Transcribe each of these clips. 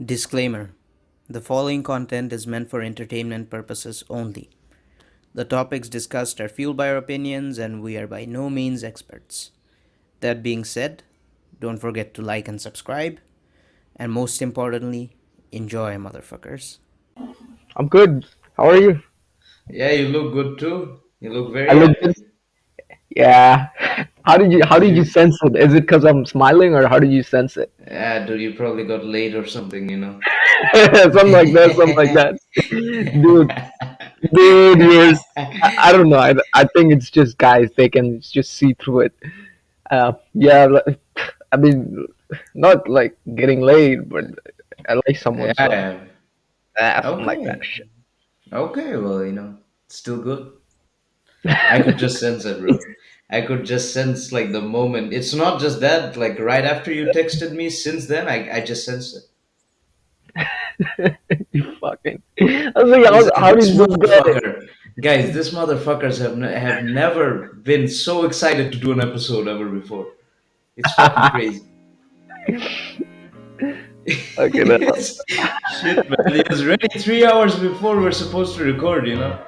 Disclaimer: the following content is meant for entertainment purposes only. The topics discussed are fueled by our opinions, and we are by no means experts. That being said, don't forget to like and subscribe, and most importantly, enjoy, motherfuckers. I'm good. How are you? Yeah, you look good too. You look I very look good. happy. Yeah. How did you Dude, sense it? Is it because I'm smiling, or how did you sense it? yeah, dude, you probably got late or something. Something like that. Something like that. Dude, dude, you're. I don't know. I think it's just guys. They can just see through it. Yeah. I mean, not like getting laid, but I like someone, Yeah, so yeah. something like that. Okay. Shit. Okay, well, still good. I could just sense it, bro. I could just sense like the moment. It's not just that, like right after you texted me, since then I just sensed it. You fucking. I was like, It's like how did this this guy? motherfucker. Guys, this motherfuckers have never been so excited to do an episode ever before. It's fucking crazy. Okay, no. Shit, man. It was ready 3 hours before we're supposed to record. The Yeah.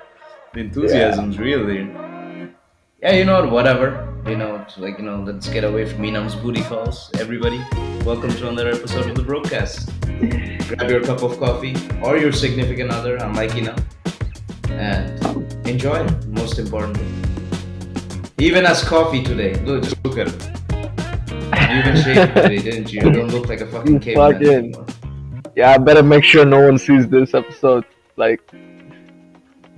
enthusiasm's real there. Yeah, you know what? Whatever. It's like, let's get away from Enam's booty calls. Everybody, welcome to another episode of the broadcast. Grab your cup of coffee or your significant other, unlike and enjoy it, most importantly. He even has coffee today. Look, just look at him. You even shaved today, didn't you? You don't look like a fucking You caveman fucking. anymore. Yeah, I better make sure no one sees this episode. Like, the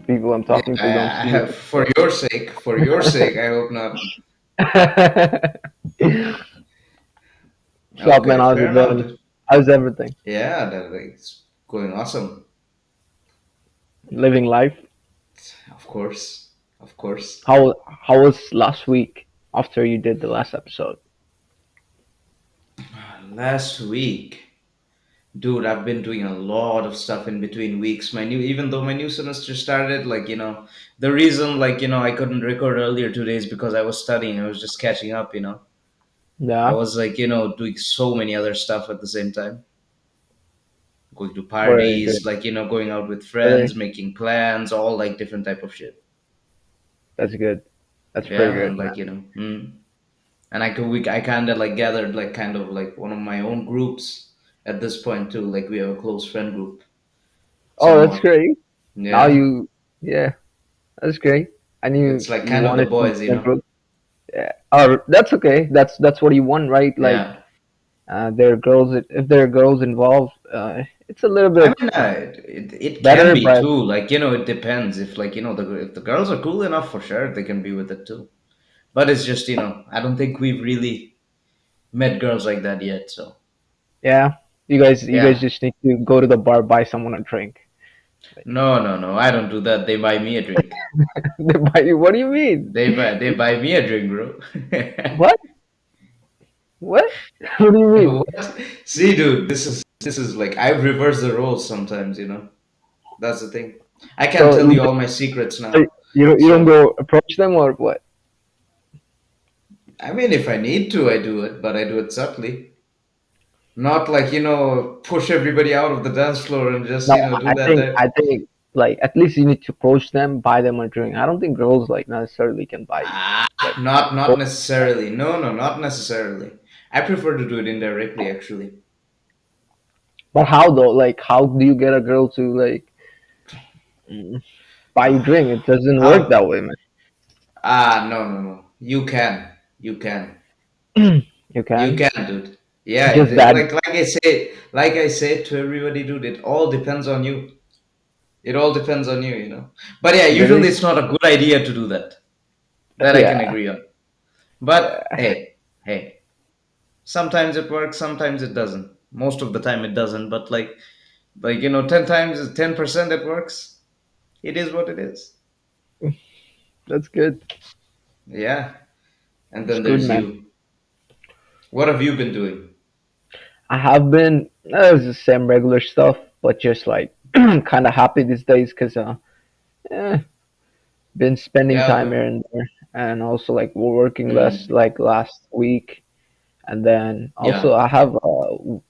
people I'm talking to don't see Yeah, it. for your sake, I hope not. What's up, man? Okay, How's fair it enough, going? dude. How's everything? Yeah, it's going awesome. Living life? Of course, of course. How was last week after you did the last episode? Last week, dude, I've been doing a lot of stuff in between weeks. Even though my new semester started, the reason, I couldn't record earlier today is because I was studying. I was just catching up. I Yeah, was doing so many other stuff at the same time. Going to very good. parties, going out with Really, friends, making plans, all like different type of shit. that's good. That's pretty Yeah, good, man. man. And I kind of like gathered like kind of like one of my own groups at this point too. Like we have a close friend group, Oh, that's somewhat. great. Now Yeah, you, yeah, that's great. I knew it's like you kind of the wanted to boys. improve. Yeah. Oh, that's okay. That's what you want, right? Like, Yeah. there are girls. If there are girls involved, it's a little I bit mean, it can better, be but too. It depends. If if the girls are cool enough, for sure they can be with it too. But it's just I don't think we've really met girls like that yet. So yeah, you guys yeah. just need to go to the bar, buy someone a drink. No, no, no. I don't do that. They buy me a drink. They buy you. What do you mean? They buy me a drink, bro. What? What? What do you mean? What? See, dude, this is like I've reversed the roles sometimes. That's the thing. I can't So tell you you all my secrets so now. you don't So, go approach them or what? I mean, if I need to, I do it, but I do it subtly. Not like, push everybody out of the dance floor and just, No, do I that. think That I think like at least you need to approach them, buy them a drink. I don't think girls like necessarily can buy you. ah, Like, not go- necessarily. No, no, not necessarily. I prefer to do it indirectly, actually. but how though? Like, how do you get a girl to like mm, buy you drink? It doesn't work How? that way, No, no, no. You can. You can. man. You You can. can, dude. Yeah, Just that. like I say to everybody, dude, it all depends on you. It all depends on you. But yeah, usually Really? it's not a good idea to do that. That I can Yeah. agree on. But Yeah. hey, sometimes it works, sometimes it doesn't. Most of the time it doesn't, but 10% it works. It is what it is. That's good. Yeah. And It's then good, there's man. you. What have you been doing? I have been it's the same regular stuff, but just like kind of happy these days because eh, been spending Yeah, time okay. here and there, and also like we're working less Mm, like last week, and then also yeah.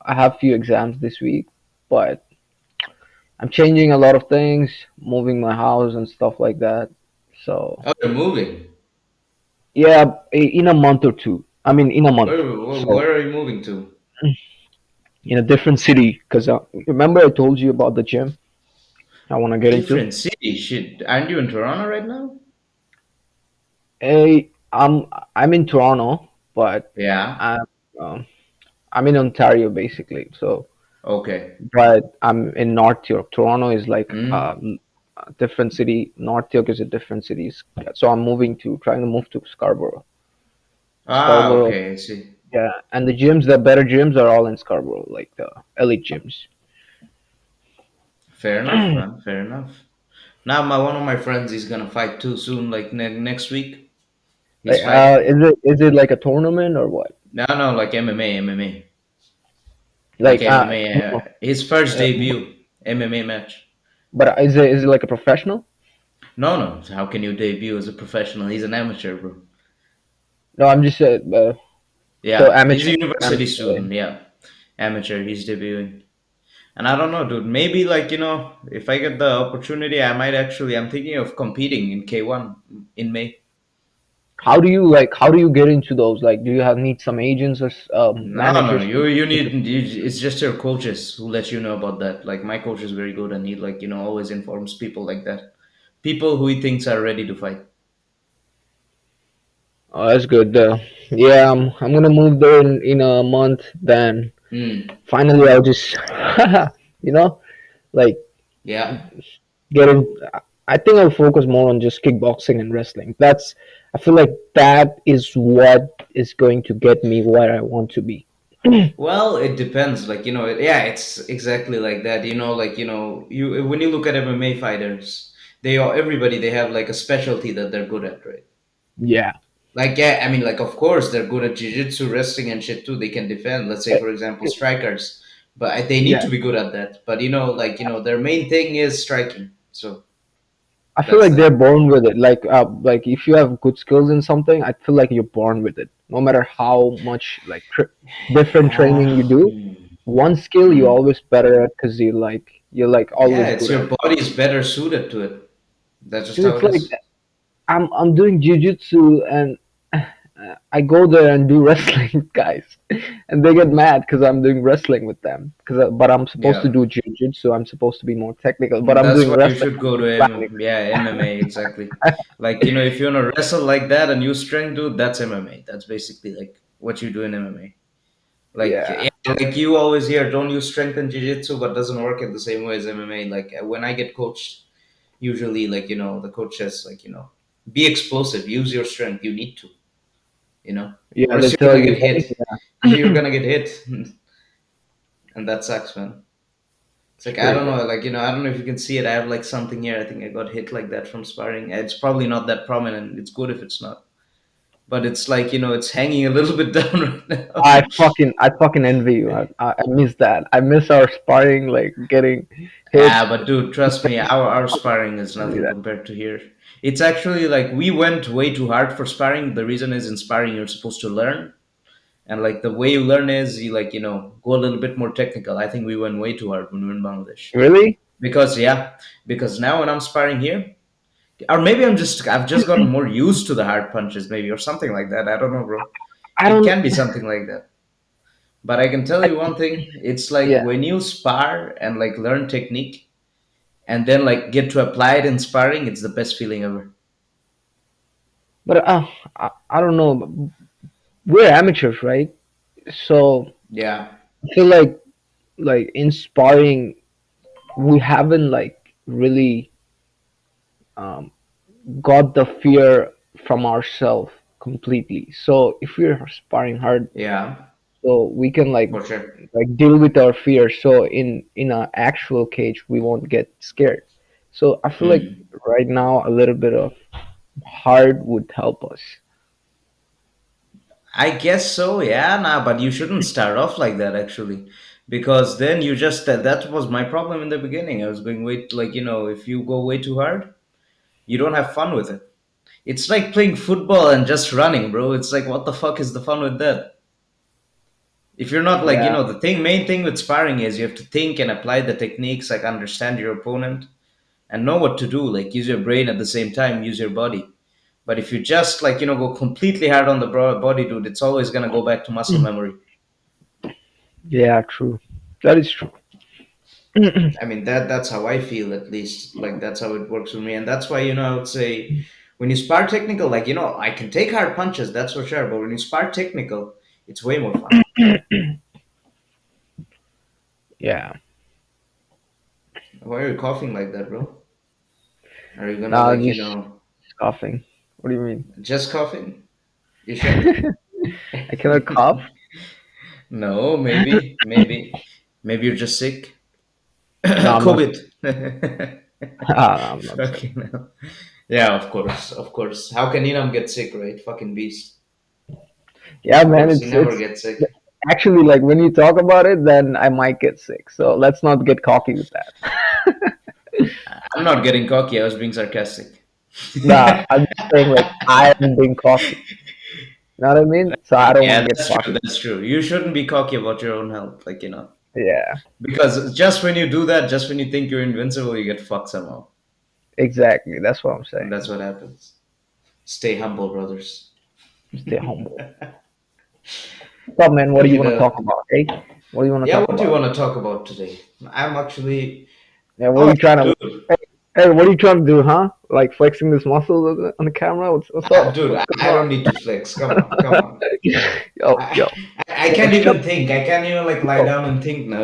I have few exams this week. but I'm changing a lot of things, moving my house and stuff like that. So Oh, you're moving. yeah, in a month or two. I mean, in a month. So Where are you moving to? in a different city, because remember I told you about the gym I want to get into. Different city. Shit, aren't you in Toronto right now? Hey, I'm in Toronto, but Yeah. I'm um, I'm in Ontario basically. So, Okay. but I'm in North York. Toronto is like Mm. a different city. North York is a different city. So I'm trying to move to Scarborough. Ah, Scarborough, okay. I see. yeah. And the better gyms are all in Scarborough, like the elite gyms. Fair enough, man. Fair enough. Now, one of my friends is gonna fight too soon, like next week. He's Like, fighting. is it like a tournament or what? No, no, like MMA, MMA, like Like, MMA. no, His first uh, debut MMA match. but is it like a professional? No, no. How can you debut as a professional? He's an amateur, bro. No, I'm just so Yeah, he's amateur. a university Amateur. student. Yeah, amateur. He's debuting. And I don't know, dude. Maybe like if I get the opportunity, I might actually. I'm thinking of competing in K1 in May. How do you get into those? Like, do you have need some agents or No, no, managers? you need. It's just your coaches who let you know about that. Like my coach is very good, and he like always informs people like that. People who he thinks are ready to fight. Oh, that's good. Yeah, I'm gonna move there in a month. Then Hmm. finally, I'll just, you know, like Yeah. get in. I think I'll focus more on just kickboxing and wrestling. I feel like that is what is going to get me where I want to be. Well, it depends. Like yeah, it's exactly like that. Like you when you look at MMA fighters, everybody they have like a specialty that they're good at, right? Yeah. Like yeah, I mean like of course they're good at jiu-jitsu, wrestling and shit too. They can defend. Let's say Eh, for example strikers, but they need Yeah. to be good at that. But like their main thing is striking. So I feel that's like they're that. born with it. Like if you have good skills in something, I feel like you're born with it. No matter how much different training you do, Hmm. one skill you Hmm. always better at because you're like Yeah, always it's good your at it. body is better suited to it. That's just Cause how it's it like is. I'm doing jujitsu and I go there and do wrestling, guys, and they get mad because I'm doing wrestling with them. But I'm supposed to Yeah. do jujitsu. I'm supposed to be more technical, but I'm That's doing why you wrestling. should I'm go to just landing. MMA exactly. Like if you wanna wrestle like that and use strength, dude, that's MMA. That's basically like what you do in MMA. Like Yeah, yeah, like you always hear, don't use strength in jiu-jitsu, but doesn't work in the same way as MMA. Like when I get coached, usually like the coach says like be explosive, use your strength. You need to, yeah. or They else you're tell gonna you, get hit. hey, yeah, You're gonna get hit, and that sucks, man. It's it's like I pretty don't bad. know, like I don't know if you can see it. I have like something here. I think I got hit like that from sparring. It's probably not that prominent. It's good if it's not, but it's like it's hanging a little bit down right now. I fucking envy you. I miss that. I miss our sparring, like getting hit. Ah, but dude, trust me, our sparring is Envy nothing that. compared to here. It's actually like we went way too hard for sparring. The reason is in sparring you're supposed to learn, and like the way you learn is you like go a little bit more technical. I think we went way too hard when we were in Bangladesh Really? because yeah, because now when I'm sparring here. Or maybe I've just gotten more used to the hard punches, maybe, or something like that. I don't know, bro. I It don't. can be something like that. But I can tell I, you one thing, it's like yeah, when you spar and like learn technique and then like get to apply it in sparring, it's the best feeling ever. but I don't know. We're amateurs, right? So Yeah. I feel like in sparring, we haven't like really um, got the fear from ourselves completely. So if we're sparring hard, Yeah, so we can for sure. deal with our fear. So in an actual cage, we won't get scared. So I feel like Hmm. right now a little bit of hard would help us. I guess so, yeah, nah, but you shouldn't start off like that actually. Because then you just that was my problem in the beginning. I was going way like if you go way too hard, you don't have fun with it. It's like playing football and just running, bro. It's like, what the fuck is the fun with that? If you're not like, Yeah, the main thing with sparring is you have to think and apply the techniques, like understand your opponent and know what to do, like use your brain at the same time, use your body. But if you just like, go completely hard on the body, dude, it's always going to go back to muscle memory. yeah, true. That is true. I mean, that's how I feel, at least. Like that's how it works for me, and that's why I would say when you spar technical, like I can take hard punches, that's for sure. But when you spar technical, it's way more fun. Yeah. Why are you coughing like that, bro? Are you gonna Now like just coughing. What do you mean? just coughing? You sure? I cannot cough. No, maybe you're just sick. No, I'm not. COVID. I'm not sick. Fucking hell. Yeah, of course, of course. How can Inam get sick, right? Fucking beast. Yeah, Of man. course, he It's never it's gets sick. actually like when you talk about it, then I might get sick. So let's not get cocky with that. I'm not getting cocky. I was being sarcastic. Nah, I'm just saying like I am being cocky. You know what I mean? So I don't want Yeah, to get that's true. cocky. That's true. You shouldn't be cocky about your own health, like Yeah, because just when you do that, just when you think you're invincible, you get fucked somehow, exactly. That's what I'm and saying. that's what happens. Stay humble, brothers. Stay humble. So, man, what do you Okay, want to talk about? Hey, what do you want to yeah. talk What do you about? want to talk about today? I'm actually. Yeah, what are Oh, you trying to? dude, Hey, hey, what are you trying to do, huh? Like flexing this muscle on the camera? What's up? dude, What's I going don't need to flex. Come on, come on? on. Yo, I, yo, I yo, can't shut, even think. I can't even like lie yo, down and think now.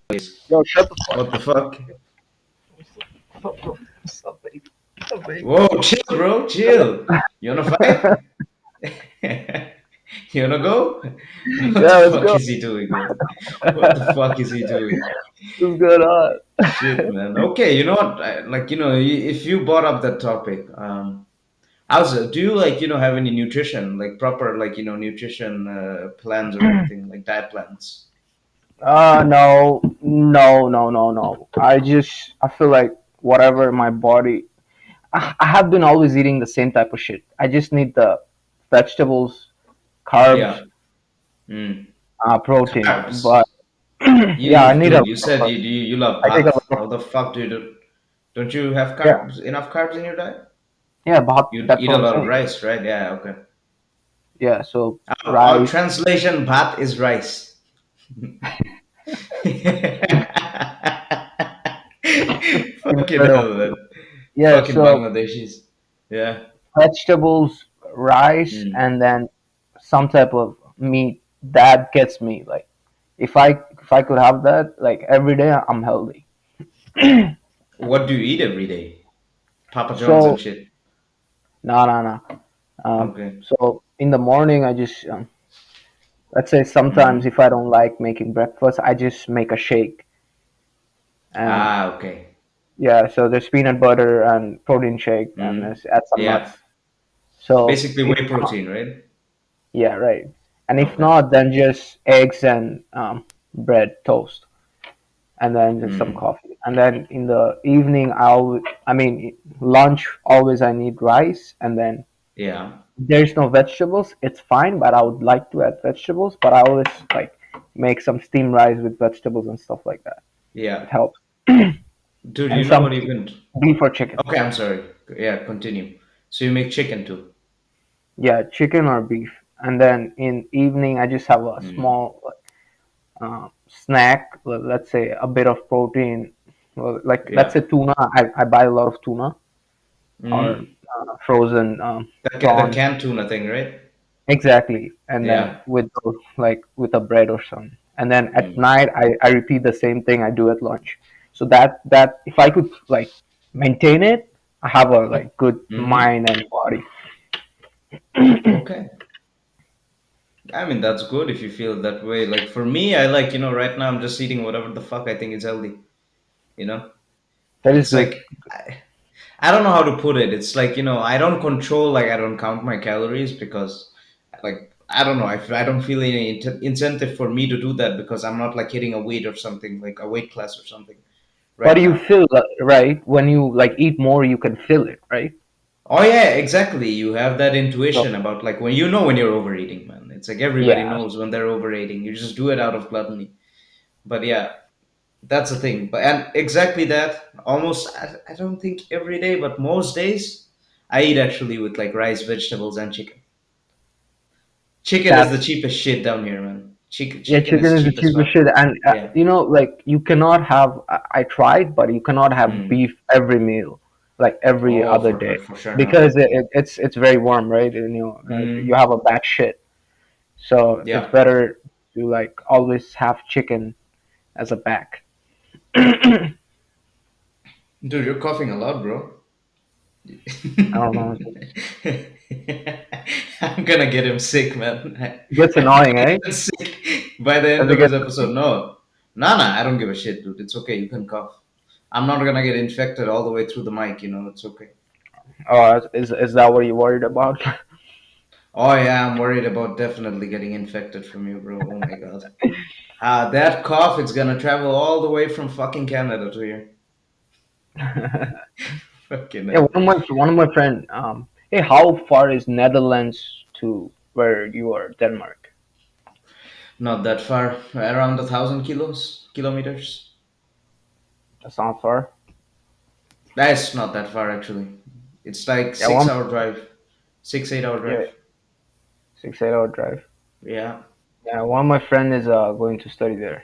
yo, shut the fuck What the fuck? up, bro. What's up, baby? What's up, baby? Whoa, chill, bro, chill. You wanna fight? You wanna go? What the Yeah, let's fuck go. is he doing, man? What the fuck is he doing? What's going on? Shit, man. Okay, you know what? Like, if you brought up that topic, also, do you like, have any nutrition, like proper, like, nutrition plans or anything, like diet plans? No, no, no, no, no. I feel like whatever my body, I have been always eating the same type of shit. I just need the vegetables, carbs, Yeah. Mm. protein. Carbs. But yeah, I need a Dude, you lot of said carbs. you love I take a bath. lot of, How the fuck do you do? Don't you have yeah, carbs, enough carbs in your diet? yeah, but You that's eat what a I'm lot of saying. rice, right? Yeah, okay. Yeah, so Our rice. translation, bhat is rice. Fucking Incredible. hell, man. Yeah, Fucking so Bangladeshis. Yeah. vegetables, rice, Mm. and then some type of meat. That gets me like if I could have that like every day, I'm healthy. What do you eat every day? Papa John's and So shit. no, no, no. Okay. So in the morning, I just let's say sometimes Mm. if I don't like making breakfast, I just make a shake. And Ah, okay. yeah, so there's peanut butter and protein shake, and Mm. there's add some Yeah. nuts. So Basically if whey protein, right? yeah, right. And if Okay. not, then just eggs and bread toast, and then just some Mm. coffee. And then in the evening, I mean, lunch always I need rice, and then Yeah. there's no vegetables. It's fine, but I would like to add vegetables. But I always like make some steamed rice with vegetables and stuff like that. It Yeah. helps. Dude, And you know some what you can. beef or chicken. Okay, I'm sorry. Yeah, continue. So you make chicken too. Yeah, chicken or beef. And then in evening, I just have a Mm. small snack. Let's say a bit of protein. Well, like let's Yeah. say tuna. I buy a lot of tuna or Mm. frozen The prawns. canned tuna thing, right? Exactly. And then Yeah. with those, like with a bread or something. And then at Mm. night, I repeat the same thing I do at lunch. So that if I could like maintain it, I have a like good Mm-hmm. mind and body. Okay. I mean, that's good if you feel that way. Like for me, I like, right now I'm just eating whatever the fuck I think is healthy. You know? That is It's good. like I don't know how to put it. It's like, I don't control, like I don't count my calories because like I don't know, I don't feel any incentive for me to do that because I'm not like hitting a weight or something, like a weight class or something But right you now. feel right when you like eat more, you can feel it, right? Oh yeah, exactly. You have that So intuition about like when you know when you're overeating, man. It's like everybody Yeah, knows when they're overeating. You just do it out of gluttony. But yeah, that's the thing. But and exactly that. Almost, I don't think every day, but most days, I eat actually with like rice, vegetables, and chicken. Chicken is the that's cheapest shit down here, man. Chicken, yeah. chicken is Chicken is the cheap as cheapest fuck. shit, and Yeah. like you cannot have. I tried, but you cannot have Mm. beef every meal, like every Oh, other day, for sure not. because it's very warm, right? And you Mm. have a bad shit, so it's Yeah. better to like always have chicken as a back. Dude, you're coughing a lot, bro. I don't know. I'm gonna get him sick, man. It gets I'm gonna annoying, eh? get him sick by the end As it of his gets, episode. No, nah, I don't give a shit, dude. It's okay. You can cough. I'm not gonna get infected all the way through the mic. It's okay. is that what you worried about? Oh yeah, I'm worried about definitely getting infected from you, bro. Oh my god. That cough, it's gonna travel all the way from fucking Canada to here. Fucking Yeah, hell. one of my friend. Hey, how far is Netherlands to where you are, Denmark? Not that far. Around 1,000 kilometers. That's not far. That's not that far actually. It's like Yeah, 6 hour drive. 6, 8 hour yeah, drive. 6 8 hour drive. Yeah. Yeah, one of my friend is going to study there.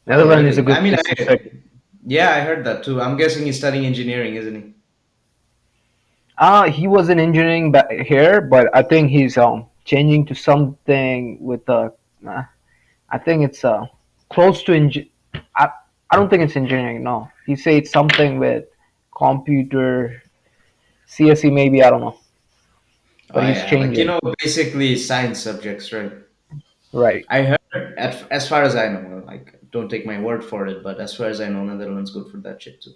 Oh Netherlands is a really? good I mean, place to study. yeah, I heard that too. I'm guessing he's studying engineering, isn't he? He was in engineering back here, but I think he's changing to something with uh, I think it's close to I I don't think it's engineering. No, he said it's something with computer CSE maybe, I don't know, but Oh he's yeah, like changing. basically science subjects, right? Right. I heard, as far as I know, like don't take my word for it, but as far as I know, Netherlands good for that shit too.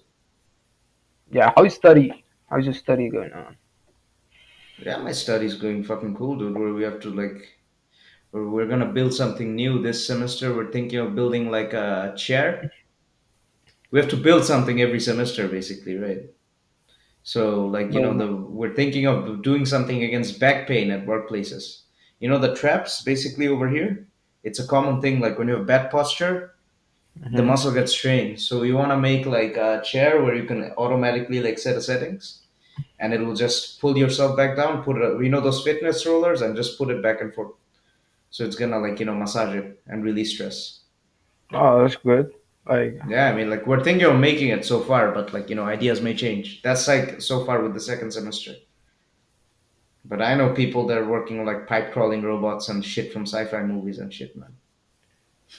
Yeah. How you study? How's your study going on? Yeah, my study's going fucking cool, dude. Where we have to like, where we're gonna build something new this semester. We're thinking of building like a chair. We have to build something every semester, basically, right? So, like, Very the nice. we're thinking of doing something against back pain at workplaces. The traps basically over here. It's a common thing. Like when you have bad posture, the Hmm. muscle gets strained. So you want to make like a chair where you can automatically like set a settings, and it will just pull yourself back down. Put those fitness rollers, and just put it back and forth. So it's gonna like massage it and release stress. Oh, that's good. Like, Yeah, I mean, like we're thinking of making it so far, but like ideas may change. That's like so far with the second semester. But I know people that are working on like pipe crawling robots and shit from sci-fi movies and shit, man.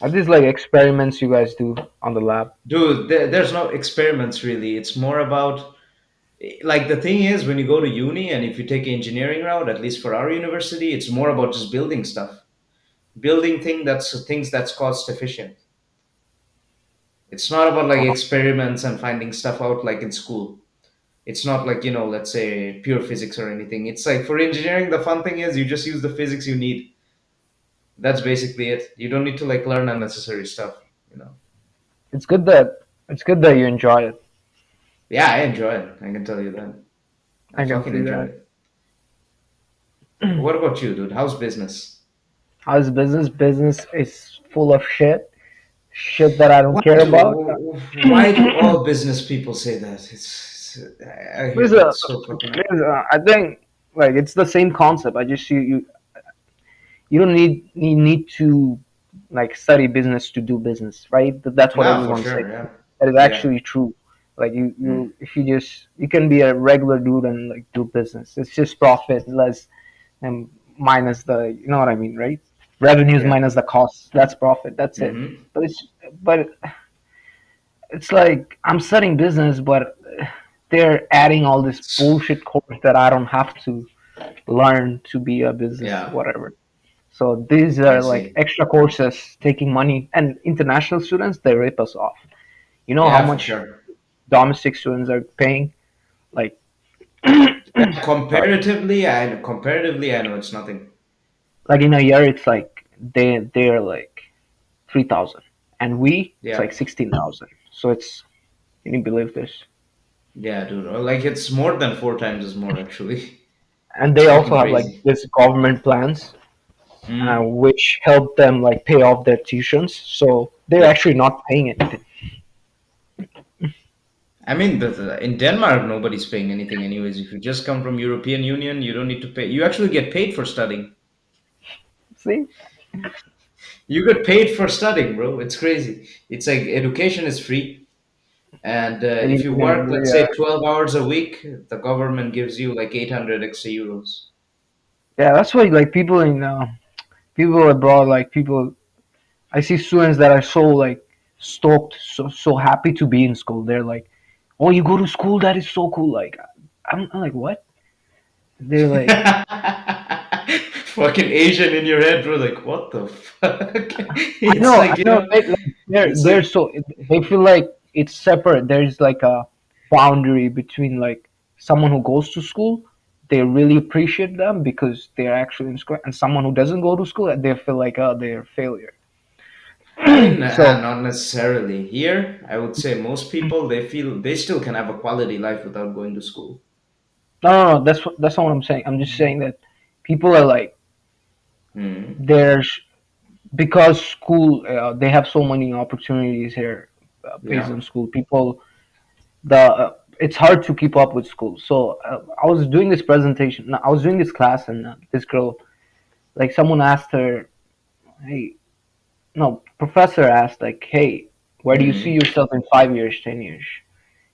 are these like experiments you guys do on the lab? Dude, there's no experiments really. It's more about like the thing is when you go to uni and if you take engineering route, at least for our university, it's more about just building stuff, building things that's cost efficient. It's not about like Uh, experiments and finding stuff out like in school. It's not like let's say pure physics or anything. It's like for engineering, the fun thing is you just use the physics you need. That's basically it. You don't need to like learn unnecessary stuff. You know. it's good that you enjoy it. Yeah, I enjoy it. I can tell you that. I I can fucking see enjoy that. it. What about you, dude? How's business? How's business? Business is full of shit that I don't Why care about. do all business people say that? I hear There's that so fucking. I think like it's the same concept. I just you don't need to like study business to do business, right? That's what Nah, for everyone says. sure. Yeah, That is yeah. actually true. Like Mm, if you can be a regular dude and like do business. It's just profit less and minus the, you know what I mean, right? Revenues yeah. minus the costs. That's profit. That's it. Mm-hmm. But but it's like I'm studying business, but they're adding all this bullshit course that I don't have to learn to be a business Yeah, whatever. So these I are like see. extra courses taking money, and international students they rip us off. You know how Yeah, for much sure. domestic students are paying? Like, Yeah, sorry, comparatively, I know it's nothing. like in a year it's like they're like 3,000, and it's Yeah, like 16,000. So it's, can you believe this? yeah, dude. Like it's more than four times as more actually. And It's they also fucking have like crazy. this government plans. Mm. which helped them like pay off their tuitions. So they're Yep. actually not paying anything. I mean, in Denmark, nobody's paying anything anyways. If you just come from European Union, you don't need to pay. You actually get paid for studying. See, You get paid for studying, bro. It's crazy. It's like education is free, and if you work, let's yeah, say 12 hours a week, the government gives you like 800 extra euros. yeah. That's why like people abroad, like people, I see students that are so like stoked, so happy to be in school. They're like, "Oh, you go to school? That is so cool!" Like, I'm like, "What?" They're like, Fucking Asian in your head, bro. Like, what the fuck? It's I like, know, like, it's they're like, so they feel like it's separate. There's like a boundary between like someone who goes to school, they really appreciate them because they're actually in school, and someone who doesn't go to school, they feel like they're a failure. I mean, So not necessarily. Here, I would say most people, they feel they still can have a quality life without going to school. no, that's not what I'm saying. I'm just saying that people are like Mm. there's because school they have so many opportunities here based Yeah. on school. People the it's hard to keep up with school. So I was doing this presentation. No, I was doing this class, and this girl, like, someone asked her, "Hey, no," professor asked, like, "Hey, where do you see Mm. yourself in 5 years, 10 years?"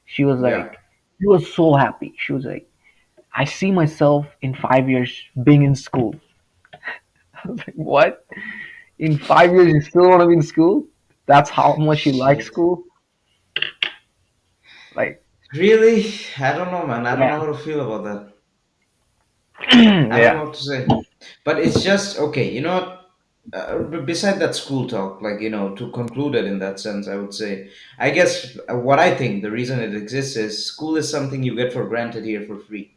She was Yeah. like, she was so happy. She was like, "I see myself in 5 years being in school." I was like, "What? In 5 years, you still want to be in school? That's how much you like Shit. school?" Like, Really? I don't know, man. I don't yeah, know how to feel about that. I don't yeah, know what to say. But it's just okay. You know what? Beside that school talk, like to conclude it in that sense, I would say, I guess what I think the reason it exists is school is something you get for granted here for free.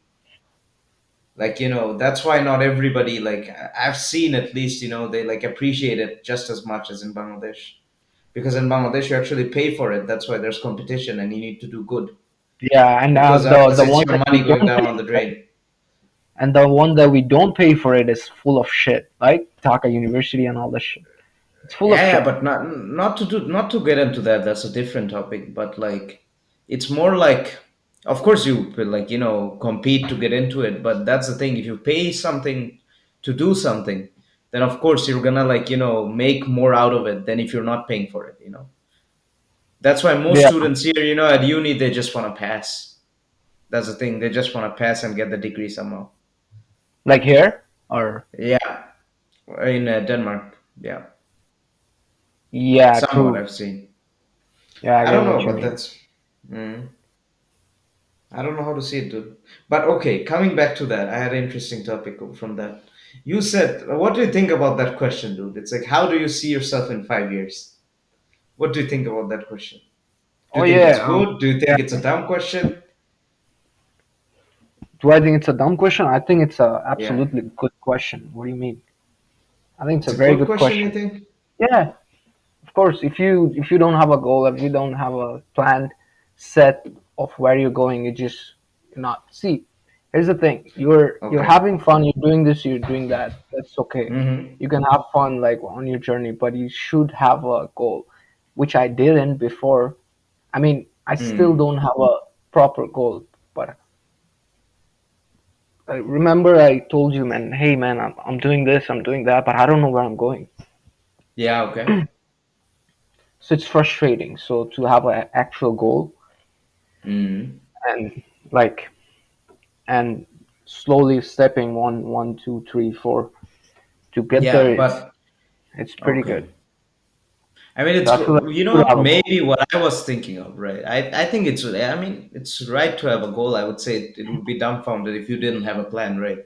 Like that's why not everybody like I've seen at least they like appreciate it just as much as in Bangladesh because in Bangladesh you actually pay for it. That's why there's competition and you need to do good yeah. And because the otherwise it's one your that we money going don't down pay on the for drain. and the one that we don't pay for it is full of shit, like Dhaka University and all this shit. It's full of Yeah, shit. but not to get into that. That's a different topic. But like, it's more like, of course you will, like compete to get into it. But that's the thing. If you pay something to do something, then of course you're gonna like make more out of it than if you're not paying for it. That's why most Yeah, students here, at uni, they just want to pass. That's the thing. They just want to pass and get the degree somehow. like here or Yeah, in Denmark. Yeah, yeah, somewhat true. I've seen. Yeah, I I get don't know, what you but mean. that's. Mm. I don't know how to see it, dude. But okay, coming back to that, I had an interesting topic from that. You said, what do you think about that question, dude? It's like, how do you see yourself in 5 years? What do you think about that question? Do Oh you think it's yeah, good? Do you yeah. think it's a dumb question? Do I think it's a dumb question? I think it's a Yeah. absolutely good question. What do you mean? I think it's It's a a very good good question, you question. think? Yeah, of course. If you don't have a goal, if you don't have a planned set of where you're going, you just not see. Here's the thing: you're Okay. having fun. You're doing this. You're doing that. That's okay. Mm-hmm. You can have fun like on your journey, but you should have a goal, which I didn't before. I mean, I still Mm. don't have a proper goal, but I remember I told you, man. Hey, man, I'm doing this. I'm doing that, but I don't know where I'm going. Yeah, okay. So it's frustrating. So to have an actual goal Mm. and like and slowly stepping one, two, three, four to get Yeah, there, but it's pretty good. okay. I mean, So it's I feel like you know you should what? have a goal. Maybe what I was thinking of, right? I think it's. I mean, it's right to have a goal. I would say it would be dumbfounded if you didn't have a plan, right?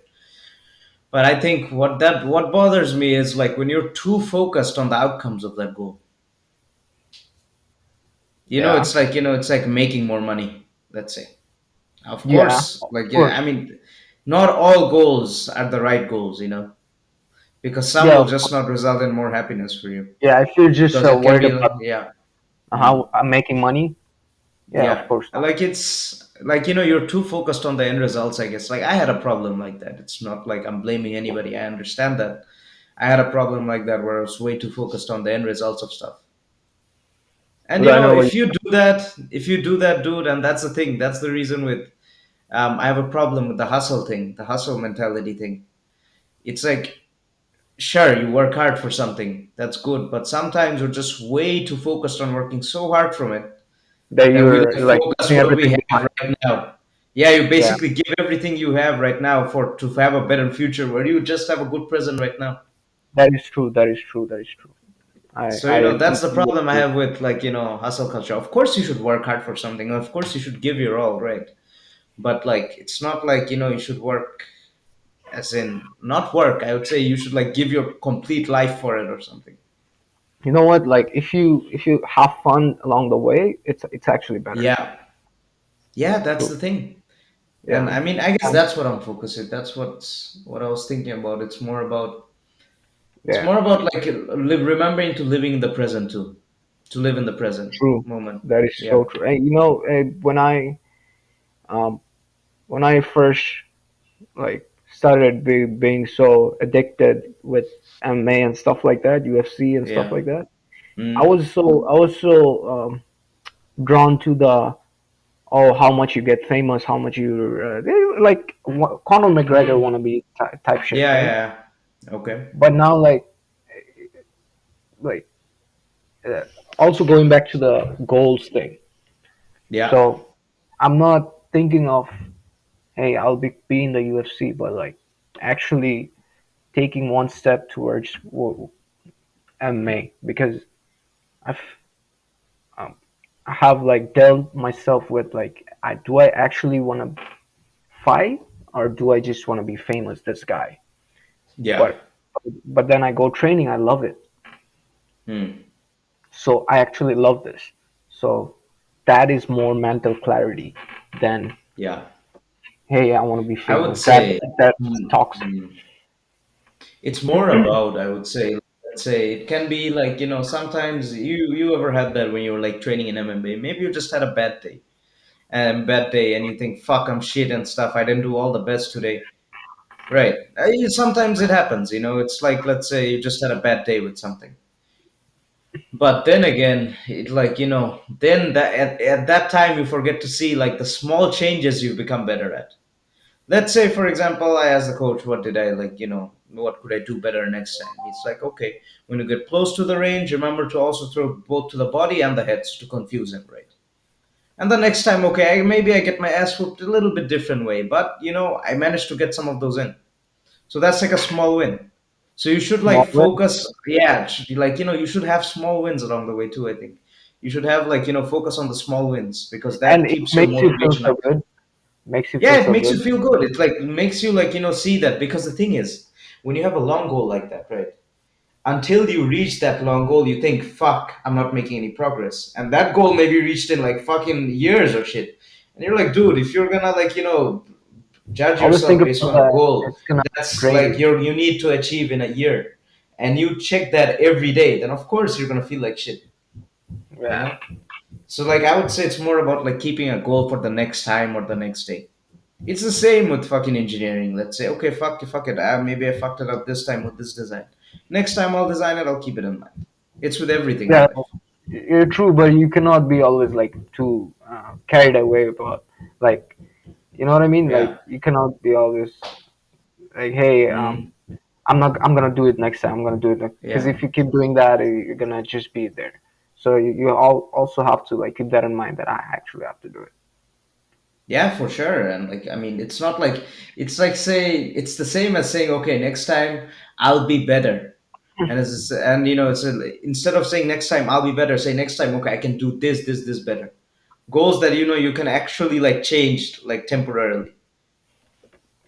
But I think what bothers me is like when you're too focused on the outcomes of that goal. Yeah, It's like making more money. Let's say, of yeah, course, of like yeah, I course. mean, not all goals are the right goals, because some Yeah, will of just course. not result in more happiness for you. Yeah, if you're just Because it can worried be about like, yeah. how Mm. I'm making money, yeah, of Yeah, course not. like it's like you're too focused on the end results, I guess. Like I had a problem like that. It's not like I'm blaming anybody. I understand that. I had a problem like that where I was way too focused on the end results of stuff. And But I know what if you do that, dude, and that's the thing. That's the reason with I have a problem with the hustle thing, the hustle mentality thing. It's like, sure, you work hard for something, that's good, but sometimes we're just way too focused on working so hard from it that that we you're like like focus putting what we everything have behind. right now. Yeah, you Yeah, basically give everything you have right now for to have a better future where you just have a good present right now. that is true. That is true. That is true. So, I that's the completely problem I agree. have with like, hustle culture. Of course you should work hard for something. Of course you should give your all, right? But like it's not like, you should work as in not work. I would say you should like give your complete life for it or something. You know what? Like if you have fun along the way, it's actually better. Yeah. Yeah, that's True. the thing. And Yeah. I mean, I guess Um, that's what I'm focusing. That's what I was thinking about. It's yeah. more about like remembering to living in the present too, to live in the present True. moment. That is Yeah, so true. And um when I first like started being so addicted with MMA and stuff like that, UFC and stuff yeah, like that, mm, I was so drawn to the how much you get famous, how much you like Conor McGregor wannabe type shit, yeah, right? yeah, yeah. Okay. But now like uh, also going back to the goals thing. Yeah, So I'm not thinking of hey I'll be in the UFC, but like actually taking one step towards MMA because I've um, I have like dealt myself with like do I actually want to fight or do I just want to be famous this guy? yeah. But then I go training, I love it. Hmm. So I actually love this. So that is more mental clarity than Yeah. hey I want to be I would famous. say, That's hmm, toxic. hmm. It's more about, I would say, let's say it can be like, sometimes you ever had that when you were like training in MMA. Maybe you just had a bad day, and you think, fuck, I'm shit and stuff. I didn't do all the best today. Right. Sometimes it happens. It's like, let's say you just had a bad day with something. But then again, it like, then at that time you forget to see like the small changes you've become better at. Let's say, for example, I asked the coach, what did I like, what could I do better next time? He's like, okay, when you get close to the range, remember to also throw both to the body and the heads to confuse him, right? And the next time, okay, maybe I get my ass whooped a little bit different way, but I managed to get some of those in. So that's like a small win. So you should like Small win. focus, yeah, it should be like, you should have small wins along the way too, I think. You should have like, focus on the small wins because And that it keeps your makes you feel motivation so up. good. Makes you feel Yeah, it so makes you good. feel good. It like makes you like, see that because the thing is, when you have a long goal like that, right? Until you reach that long goal, you think, fuck, I'm not making any progress. And that goal may be reached in like fucking years or shit. And you're like, dude, if you're gonna like, judge Always think yourself based about on a that. goal It's gonna that's drain like you. you need to achieve in a year, and you check that every day, then of course you're gonna feel like shit, you Yeah. know? So like I would say it's more about like keeping a goal for the next time or the next day. It's the same with fucking engineering. Let's say, okay, fuck it. Maybe I fucked it up this time with this design. Next time I'll design it. I'll keep it in mind. It's with everything in Yeah, life. you're true, but you cannot be always like too carried away about like you know what I mean. Yeah. Like you cannot be always like, hey, Mm, I'm gonna do it next time. I'm gonna do it because yeah. if you keep doing that, you're gonna just be there. So you also have to like keep that in mind that I actually have to do it. Yeah, for sure. And like, I mean, it's not like it's like say it's the same as saying, okay, next time I'll be better. And instead of saying next time I'll be better, say next time, okay, I can do this better. Goals that you can actually like change like temporarily.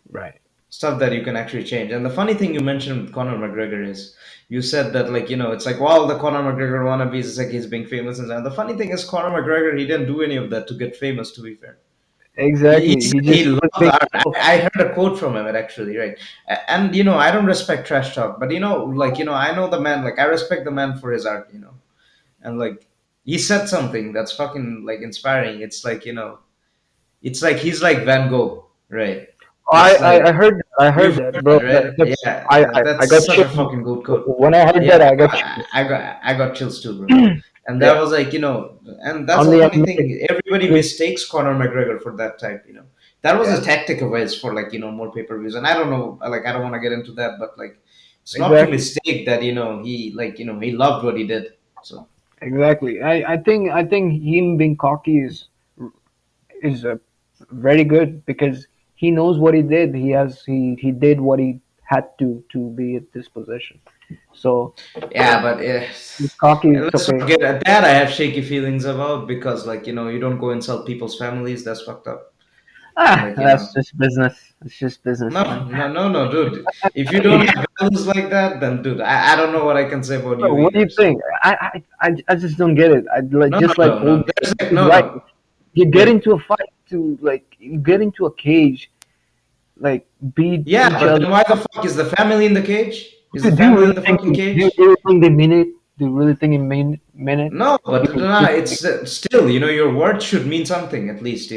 Right. Stuff that you can actually change. And the funny thing you mentioned with Conor McGregor is you said that like it's like wow the Conor McGregor wannabes is like he's being famous and the funny thing is Conor McGregor he didn't do any of that to get famous. To be fair, he Exactly. said He he just loved was being art. himself. I heard a quote from him actually, right? And I don't respect trash talk, but like I know the man. Like I respect the man for his art. And like he said something that's fucking like inspiring. It's like it's like he's like Van Gogh, right? It's like I heard you've that, heard bro. that, right? That's Yeah, I that's got such a chills fucking good quote. when I heard that. Yeah, I got chills. I got chills too, bro. And that Yeah, was like, and that's on the the funny MMA. thing. Everybody mistakes Conor McGregor for that type. That was Yeah, a tactic of his for like, more pay-per-views. And I don't know, like, I don't want to get into that, but like, it's not to exactly, mistake that, he like, he loved what he did. So, exactly. I think him being cocky is very good because he knows what he did. He did what he had to be at this position. So yeah, but he's cocky. and It's let's not okay. get at that. I have shaky feelings about because, like, you don't go insult people's families. That's fucked up. And Ah, like, that's just business. It's just business, no, man. no, no, no, dude. If you don't have values like that, then, dude, I don't know what I can say about Bro, you what do either. you So, think? I just don't get it. I like no, no, just like no, old. no. There's like, He's no, right. no. You get Yeah, into a fight to like you get into a cage, like beat yeah, each but other. then why the fuck is the family in the cage? Is the Do you family really in the think? fucking Do you cage? really think they mean it? Do you really think they mean it? No, but no, You, it's still, your words should mean something at least. I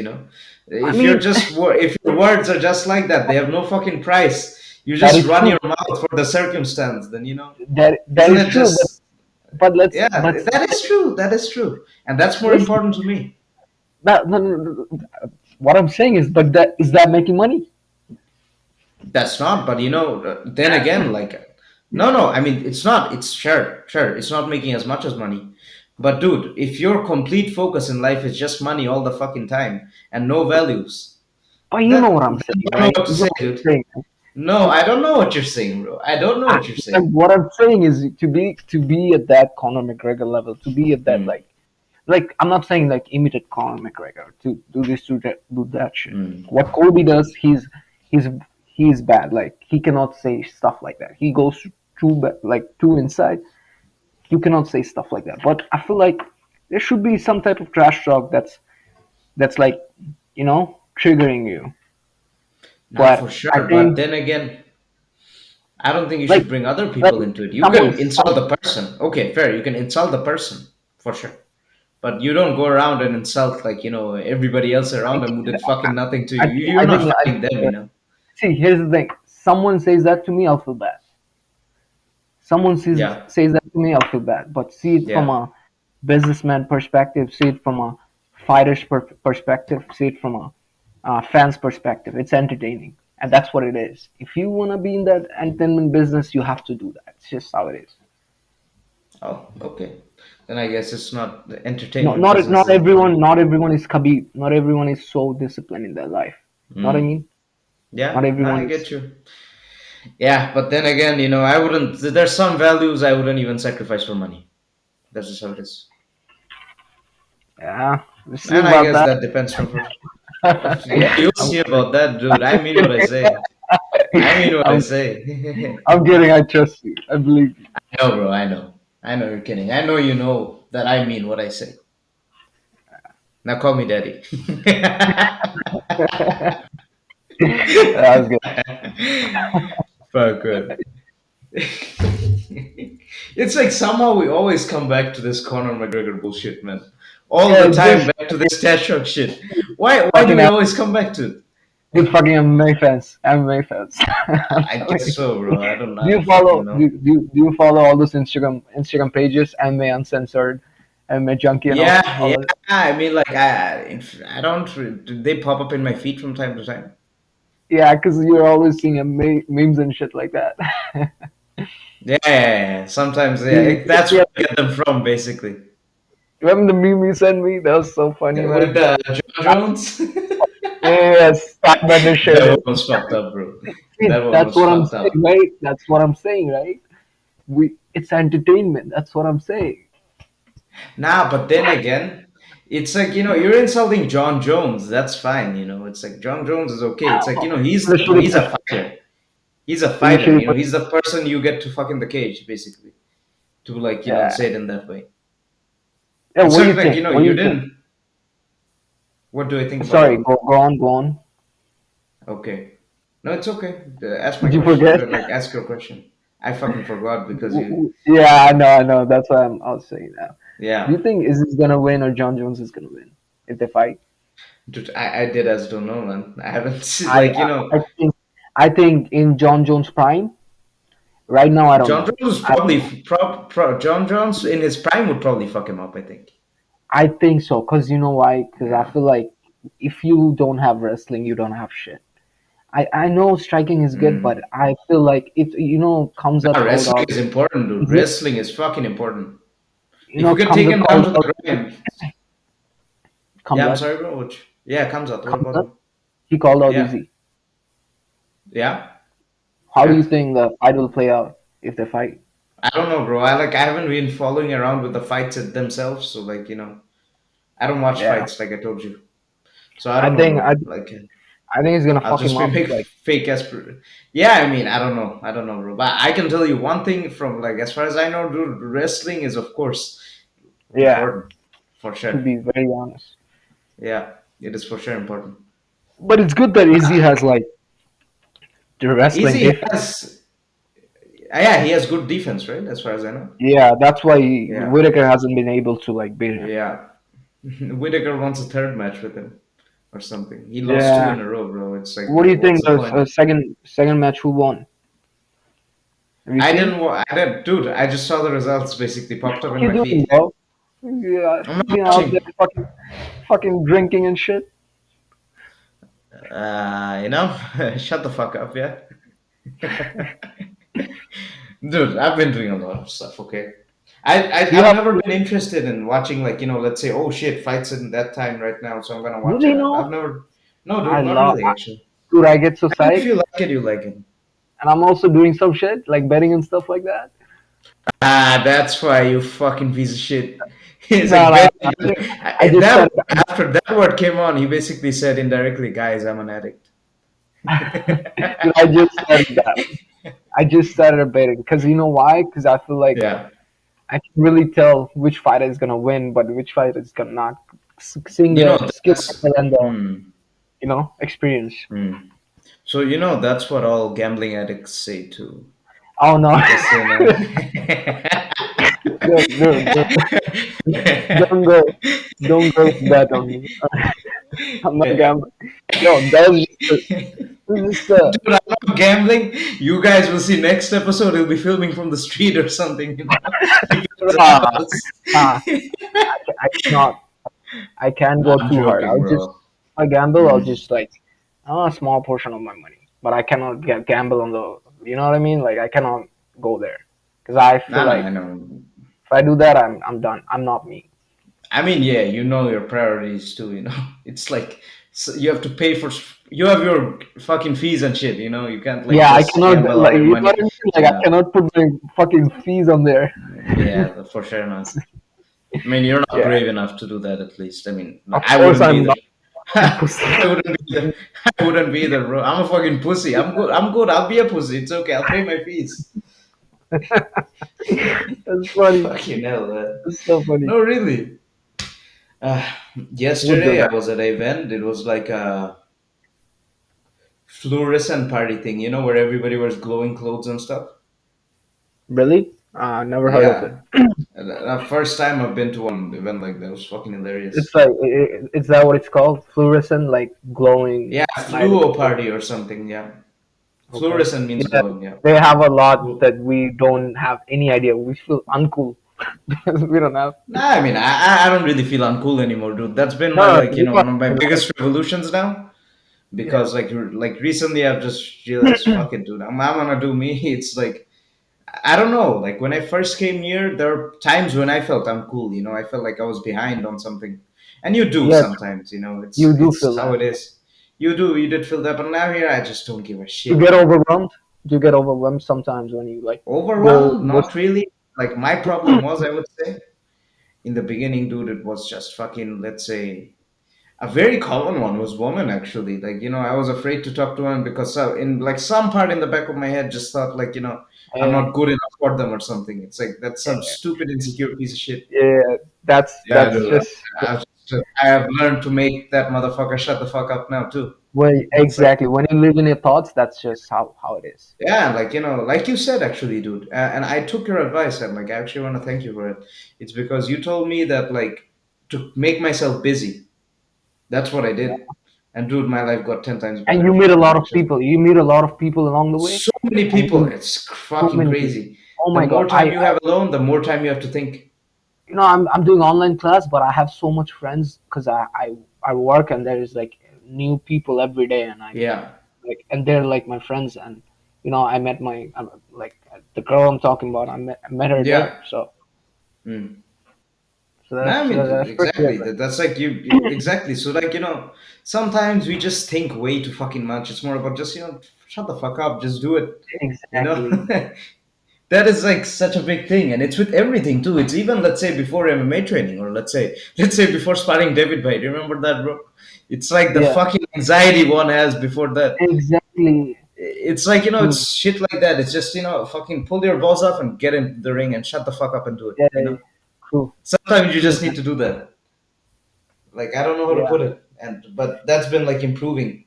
If you're mean, just if your words are just like that, they have no fucking price. You that just is run true. your mouth for the circumstance. Then That isn't is it true. just But let's yeah? but That is true. That is true, and that's more listen. important to me. That, no, no, no, no. What I'm saying is, but that is that making money? That's not, but then again, like, no, no. I mean, it's not. It's sure, sure. It's not making as much as money. But dude, if your complete focus in life is just money all the fucking time and no values, Oh, you know then what I'm I saying, don't know right? what to You know say, what dude. I'm saying. No, I don't know what you're saying, bro. I don't know I, what you're saying. what I'm saying is to be at that Conor McGregor level, to be at that Hmm. like I'm not saying like imitate Conor McGregor to do this do that shit. Hmm. What Colby does, he's he's bad. Like he cannot say stuff like that. He goes too inside. You cannot say stuff like that. But I feel like there should be some type of trash talk that's like triggering you. Not for But I sure. But think then again, I don't think you like should bring other like people into it. You someone can insult the person. Okay, fair. You can insult the person for sure. But you don't go around and insult like, everybody else around them who did fucking nothing to you. You're not I fighting them. see. Here's the thing: someone says that to me, I'll feel bad. Someone Yeah. says that to me, I'll feel bad. But see it from Yeah. a businessman perspective, see it from a fighter's perspective, see it from a fan's perspective. It's entertaining, and that's what it is. If you wanna be in that entertainment business, you have to do that. It's just how it is. Oh, okay. Then I guess it's not the No, entertainment business. not everyone is Khabib. Not everyone is so disciplined in their life. Know what I Mm. mean? Not Yeah, no, everyone I is. get you. Yeah, but then again, I wouldn't. There's some values I wouldn't even sacrifice for money. That's just how it is. Yeah, we'll see And I about guess that. that depends from person. Yeah, you'll see about that, dude. I mean what I say. I mean what I I'm, say. I'm kidding. I trust you. I believe you. I know, bro. I know. I know you're kidding. I know you know that I mean what I say. Now call me daddy. That was good. Fuck good. It's like somehow we always come back to this Conor McGregor bullshit, man. All Yeah, the it's time just back to this Tash Shock shit. Why do fucking we always come back to it? good fucking MMA fans. MMA fans. I'm I telling guess you. so, bro. I Do you don't fucking follow know. do you follow all those Instagram pages, MMA Uncensored, MMA Junkie, and Yeah, all yeah. that? I mean, like, I don't. Do they pop up in my feed from time to time? Yeah, because you're always seeing memes and shit like that. Yeah, yeah, yeah. Sometimes, You- yeah. That's yeah, where I get them from, basically. remember the meme you sent me? That was so funny, With man. John Jones. Yes, Steinbender shit. That one was fucked up, bro. See, That one that's was what I'm fucked saying, up. right? That's what I'm saying, right? It's entertainment. That's what I'm saying. Nah, but then again, it's like, you're insulting John Jones. That's fine, It's like John Jones is okay. It's like, The shitty he's a person. fighter. He's a He's a fighter, shitty person. He's the person you get to fuck in the cage, basically. To like, Yeah. say it in that way. Yeah. It's What do sort you of like, think? What do you you think? didn't. What do I think about Sorry. what? Go on. Go on. Okay. No, it's okay. Ask my Did you question. forget? Like, ask your question. I fucking forgot because Yeah, I know. I know. That's why I was saying now. Do yeah. you think is gonna win or John Jones is gonna win if they fight? Dude, I did as don't know, man. I haven't seen, I like, I, I think I think in John Jones' prime, right now I don't John know. Jones was I don't probably know. John Jones in his prime would probably fuck him up, I think. I think so, cause you know why? Cause I Yeah. feel like if you don't have wrestling, you don't have shit. I know striking is good, but Mm. I feel like if Kamzat Nah, called wrestling out, is important, dude. Wrestling is fucking important. If you can take Kamzat him down called to out the ground, yeah, I'm Kamzat sorry, bro. Which, yeah, comes out. What about Kamzat him? he called out Yeah, Easy. yeah. How do you And think the fight will play out if they fight? I don't know, bro. I haven't been following around with the fights themselves, so like I don't watch Yeah, fights like I told you. So I I don't know, think I bro. Like I think it's gonna I'll fuck him just be up. make Like fake as. Yeah, I mean, I don't know, bro. But I can tell you one thing from like as far as I know, dude. Wrestling is of course yeah, important for to sure. be very honest. Yeah, it is for sure important. But it's good that Izzy has like the wrestling Easy defense. has, yeah, he has good defense, right? As far as I know. Yeah, that's why Yeah, Whitaker hasn't been able to like beat him. yeah. Whitaker wants a third match with him or something. He lost two Yeah. in a row, bro. It's like, What do you what's think the the point? second match who won? Have you seen? I didn't, dude. I just saw the results basically popped up What in you my doing, feed. bro? Yeah, I'm not being out there watching. fucking drinking and shit. Shut the fuck up, yeah. Dude, I've been doing a lot of stuff. Okay, Do you I've have never been interested in watching like let's say, oh shit, fights in that time right now, so I'm gonna watch really it. I've no? never. No, I dude, not love really. Actually, dude. I get so I mean, if psyched, you like it, you like it. and I'm also doing some shit like betting and stuff like that. Ah, that's why you fucking piece of shit. He's No, like no, betting. I just That said after that word came on, he basically said indirectly, "Guys, I'm an addict." dude, I just started that. I just started betting because you know why? Because I feel like Yeah, I can really tell which fighter is gonna win, but which fighter is gonna not. Seeing the skill that's. level and the Hmm, experience. hmm. So that's what all gambling addicts say too. Oh no, They say, dude, don't go, don't go with that on me. I'm not gambling. Yo, that was just Dude, I'm not gambling. You guys will see next episode. He'll be filming from the street or something. Keep it at nah, the house. nah. I cannot. I can't go I'm too hard. joking, I'll just bro. if I gamble. I'll Hmm. just like a small portion of my money, but I cannot gamble on the. You know what I mean? Like I cannot go there because I feel Nah, nah, like I know. if I do that, I'm done. I'm not me. I mean, yeah, you know your priorities too. It's like you have to pay for. You have your fucking fees and shit. You can't like Yeah, I just cannot gamble all like your you know what money. I mean. Like I Yeah, cannot put my fucking fees on there. yeah, for sure, man. I mean, you're not Yeah, brave enough to do that. At least, I mean, of I course wouldn't be I'm either. not fucking pussy. I wouldn't be either. I wouldn't be either, bro. I'm a fucking pussy. I'm good. I'm good. I'll be a pussy. It's okay. I'll pay my fees. That's funny. Fucking hell, man. That's so funny. No, really. Uh, What Yesterday the I was at an event. It was like a fluorescent party thing, where everybody wears glowing clothes and stuff. really? Never heard of it. Yeah. The first time I've been to one event like that. It was fucking hilarious. It's like is that what it's called? Fluorescent, like glowing Yeah, night. fluo party or something. Yeah. Okay. Fluorescent means Yeah, glowing. Yeah. they have a lot Well, that we don't have any idea. We feel uncool because we don't have. nah, I mean, I don't really feel uncool anymore, dude. That's been my No, like, no, one of my no, biggest revolutions now. yeah, Because like recently I've just realized, fuck it, dude. I'm gonna do me. It's like I don't know. Like when I first came here, there were times when I felt uncool. I felt like I was behind on something, and you do yes, sometimes. you do It's feel how that. it is. You did feel that, but now here I just don't give a You shit, get man. overwhelmed. Do you get overwhelmed sometimes when you like Overwhelmed? go? Not really. Like my problem was, I would say, in the beginning, dude, it was just fucking. Let's say a very common one was woman actually. Like I was afraid to talk to women because in like some part in the back of my head just thought like I'm Yeah, not good enough for them or something. It's like that's some stupid insecure piece of shit. yeah, Yeah, that's dude. just I have learned to make that motherfucker shut the fuck up now too. well, It's like exactly. When you live in your thoughts, that's just how it is. yeah, like like you said actually, dude. And I took your advice and like I actually want to thank you for it. It's because you told me that like to make myself busy. That's what I did. And dude, my life got 10 times And better you meet a from lot that. of Just people. You meet a lot of people along the way, so many and people. you It's so fucking many people. crazy. Oh The my god! more time you have alone, the more time you have to think. I'm doing online class, but I have so much friends because I work and there is like new people every day, and I Yeah. like and they're like my friends, and I met like the girl I'm talking about. I met her there, Yeah. so Mm. No, I that's mean, dude, that's pretty good. exactly. That's like exactly. So, like, sometimes we just think way too fucking much. It's more about just, shut the fuck up, just do it. You know, Exactly. that is like such a big thing, and it's with everything too. It's even, let's say, before MMA training, or let's say before sparring David Bay. Do you remember that, bro? It's like the Yeah, fucking anxiety one has before that. exactly. It's like, True. it's shit like that. It's just, fucking pull your balls off and get in the ring and shut the fuck up and do it. Yeah, true, Sometimes you true. just need to do that. Like, I don't know how to Yeah. put it, and but that's been like improving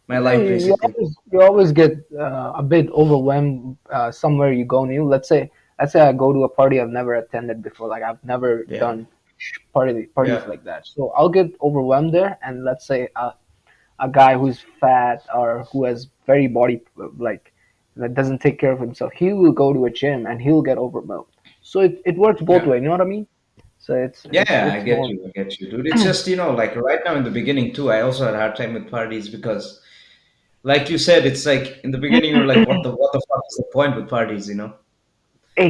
my Yeah, life you basically. always get a bit overwhelmed somewhere you go new. Let's say I go to a party I've never attended before. Like I've never Yeah, done parties yeah, like that. So I'll get overwhelmed there. And let's say a guy who's fat or who has very body like that doesn't take care of himself, he will go to a gym and he'll get overwhelmed. So it works both yeah. way. You know what I mean? So Yeah, I it's get more. you. I get you, dude. It's just, like right now in the beginning too, I also had a hard time with parties because, like you said, it's like in the beginning you're like, what the fuck is the point with parties?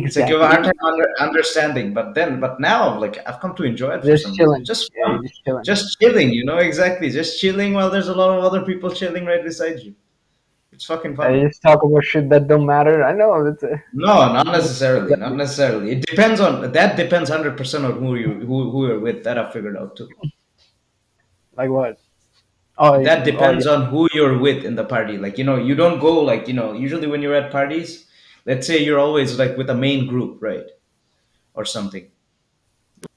It's like you have a hard Exactly. time understanding. But now, like I've come to enjoy it for Just some reason. chilling. Just Yeah, fun, you're just chilling. just chilling. Exactly. Just chilling while there's a lot of other people chilling right beside you. It's fucking I fun. just talk about shit that don't matter. I know it's No, not most necessarily. Not exactly. necessarily. It depends on that. Depends 100% on who you're with. That I've figured out too. Like what? Oh, That oh yeah. depends on who you're with in the party. Like, you don't go like, usually when you're at parties, let's say you're always like with a main group, right? Or something.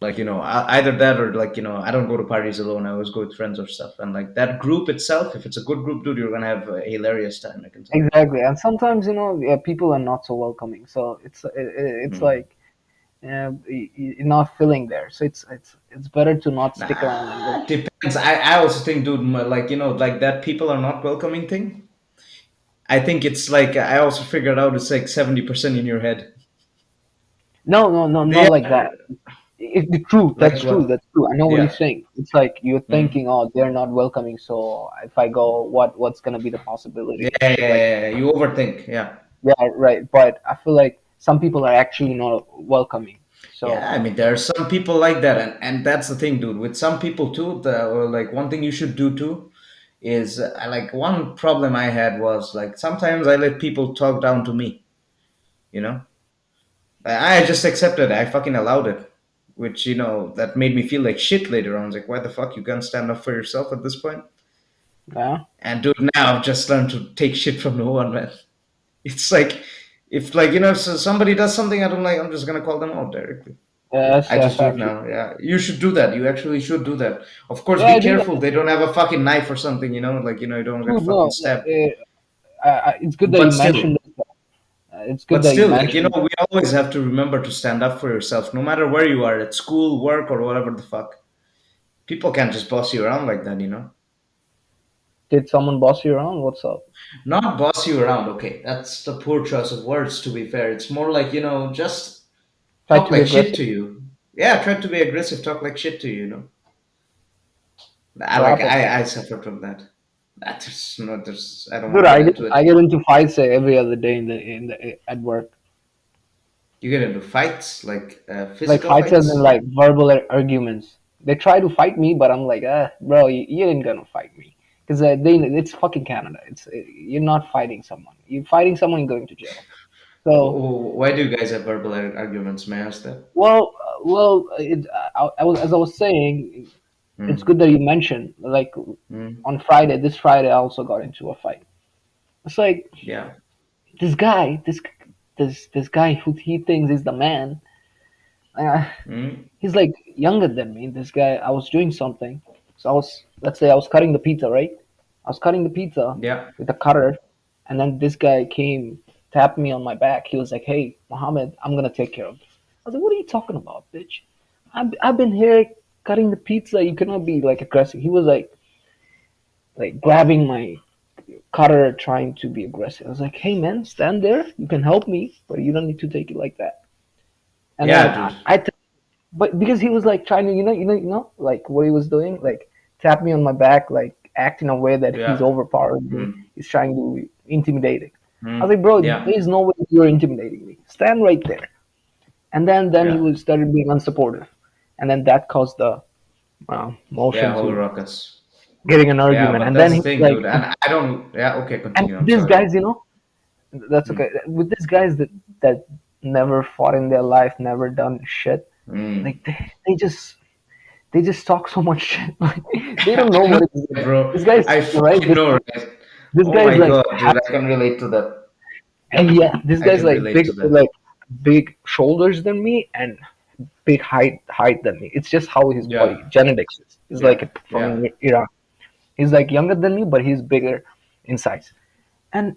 Like, either that or like, I don't go to parties alone. I always go with friends or stuff. And like that group itself, if it's a good group, dude, you're gonna have a hilarious time. I can tell Exactly. And sometimes yeah, people are not so welcoming. So you. it's Mm. like you're not feeling there. So it's better to not stick around and go. Nah, depends. I also think, dude, like, like that people are not welcoming thing. I think it's like I also figured out it's like 70% in your head. No, no, no, They not like that. are True. like That's true. what? That's true. I know what you're Yeah. saying. It's like you're Mm. thinking, oh, they're not welcoming. So if I go, what's gonna be the Yeah, possibility and yeah, shit like. yeah, yeah. You overthink. Yeah. Yeah, right. But I feel like some people are actually not welcoming. Yeah, So I mean, there are some people like that, and that's the thing, dude. With some people too, or like one thing you should do too is like one problem I had was like sometimes I let people talk down to me. You know, I just accepted it. I fucking allowed it, which that made me feel like shit later on. I was like, why the fuck you can't stand up for yourself at this point? yeah, And dude, now I've just learned to take shit from no one, man. It's like if like if somebody does something I don't like, I'm just gonna call them out directly. yeah, I just that's do it actually. now. Yeah, you should do that. You actually should do that. Of course, Yeah, be I do that. careful. They don't have a fucking knife or something. Like you don't get Dude, fucking no, stabbed. it's good that you But still, mentioned. It's good but that you still, like mentioned. we always have to remember to stand up for yourself, no matter where you are at school, work, or whatever the fuck. People can't just boss you around like that. Did someone boss you around? What's up? Not boss you around. Okay, that's the poor choice of words. To be fair, it's more like just Try talk to be like shit aggressive. to you. Yeah, try to be aggressive. Talk like shit to you. I What like happened? I suffer from that. That's not. There's. I don't want Dude, to get into it. I get into fights every other day at work. You get into fights, like Like physical fights as in fights. like verbal arguments. They try to fight me, but I'm like, bro, you ain't gonna fight me because it's fucking Canada. You're not fighting someone. You're fighting someone, you're going to jail. So Why do you guys have verbal arguments? May I ask that? I was as I was saying, it's Mm, good that you mentioned like mm, on Friday. This Friday, I also got into a fight. It's like yeah. this guy, this guy who he thinks is the man. Uh, Mm, he's like younger than me. This guy, I was doing something. So let's say I was cutting the pizza, right? I was cutting the pizza yeah. with a cutter, and then this guy came, tapped me on my back. He was like, "Hey, Mohammed, I'm gonna take care of this." I was like, "What are you talking about, bitch? I've been here. cutting the pizza, you cannot be like aggressive. He was like grabbing my cutter, trying to be aggressive. I was like, hey man, stand there. You can help me, but you don't need to take it like that. And then Yeah, dude. but because he was like trying to, like what he was doing, like tap me on my back, like act in a way that he's Yeah. overpowering me. Mm. He's trying to intimidate. I was Mm. like, bro, Yeah. there is no way you're intimidating me. Stand right there. And then he Yeah. was started being unsupportive, and then that caused the Yeah. motion Whole to ruckus. getting an Yeah, argument. but And then that's the he was thing, like, dude. And I don't. Yeah. Okay. and Continue. I'm these sorry. guys, that's Mm. okay. With these guys that never fought in their life, never done shit, Mm. like they just talk so much shit. Like they don't know I know, what it's like. bro. This guy's I right. fucking This know, right? this Oh guy's my like god, dude. I can relate to that. and yeah, this I guy's can like relate big to that. like big shoulders than me and big height than me. It's just how his Yeah. body genetics is. He's Yeah. like Yeah. from Iran. He's like younger than me, but he's bigger in size. And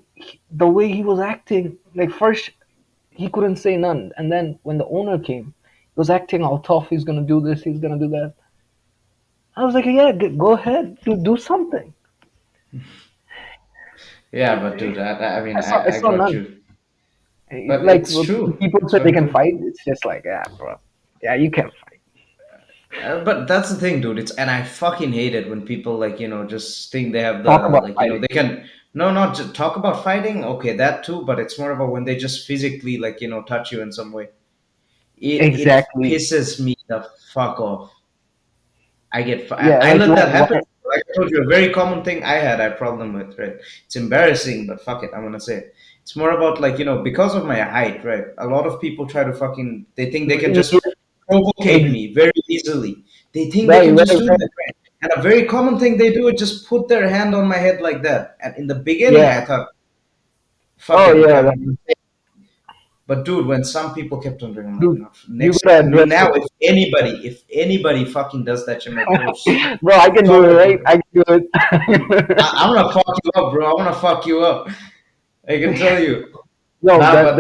the way he was acting, like first he couldn't say none, and then when the owner came, he was acting all tough. He's gonna do this. He's gonna do that. I was like, yeah, go ahead, do something. Yeah, but dude, I mean, I I saw got none. you. But Like it's when true. people say they But can dude, fight, it's just like, yeah, bro, yeah, you can fight. but that's the thing, dude. It's and I fucking hate it when people like just think they have Talk the about like fighting. they can no not just talk about fighting. Okay, that too. But it's more about when they just physically like touch you in some way. It Exactly. pisses me the fuck off. Yeah, I like let that happen. what? Like I told you, a very common thing I had a problem with, right? It's embarrassing, but fuck it, I'm gonna say it. It's more about like, because of my height, right? A lot of people try to fucking they think they can Yeah, just provocate me very easily. They think they very, can just very, do very. that, right? And a very common thing they do is just put their hand on my head like that. And in the beginning Yeah. I thought, fuck Oh it, okay, yeah. I'm gonna say it. But dude, when some people kept on doing, I'm like, Dude, no, you next gotta time, address now it, if anybody fucking does that, I'm like, bro, bro. I can do stop it, it, right? bro. I can do it. I'm gonna fuck you up, bro. I'm gonna fuck you up. I can tell you. No, Nah,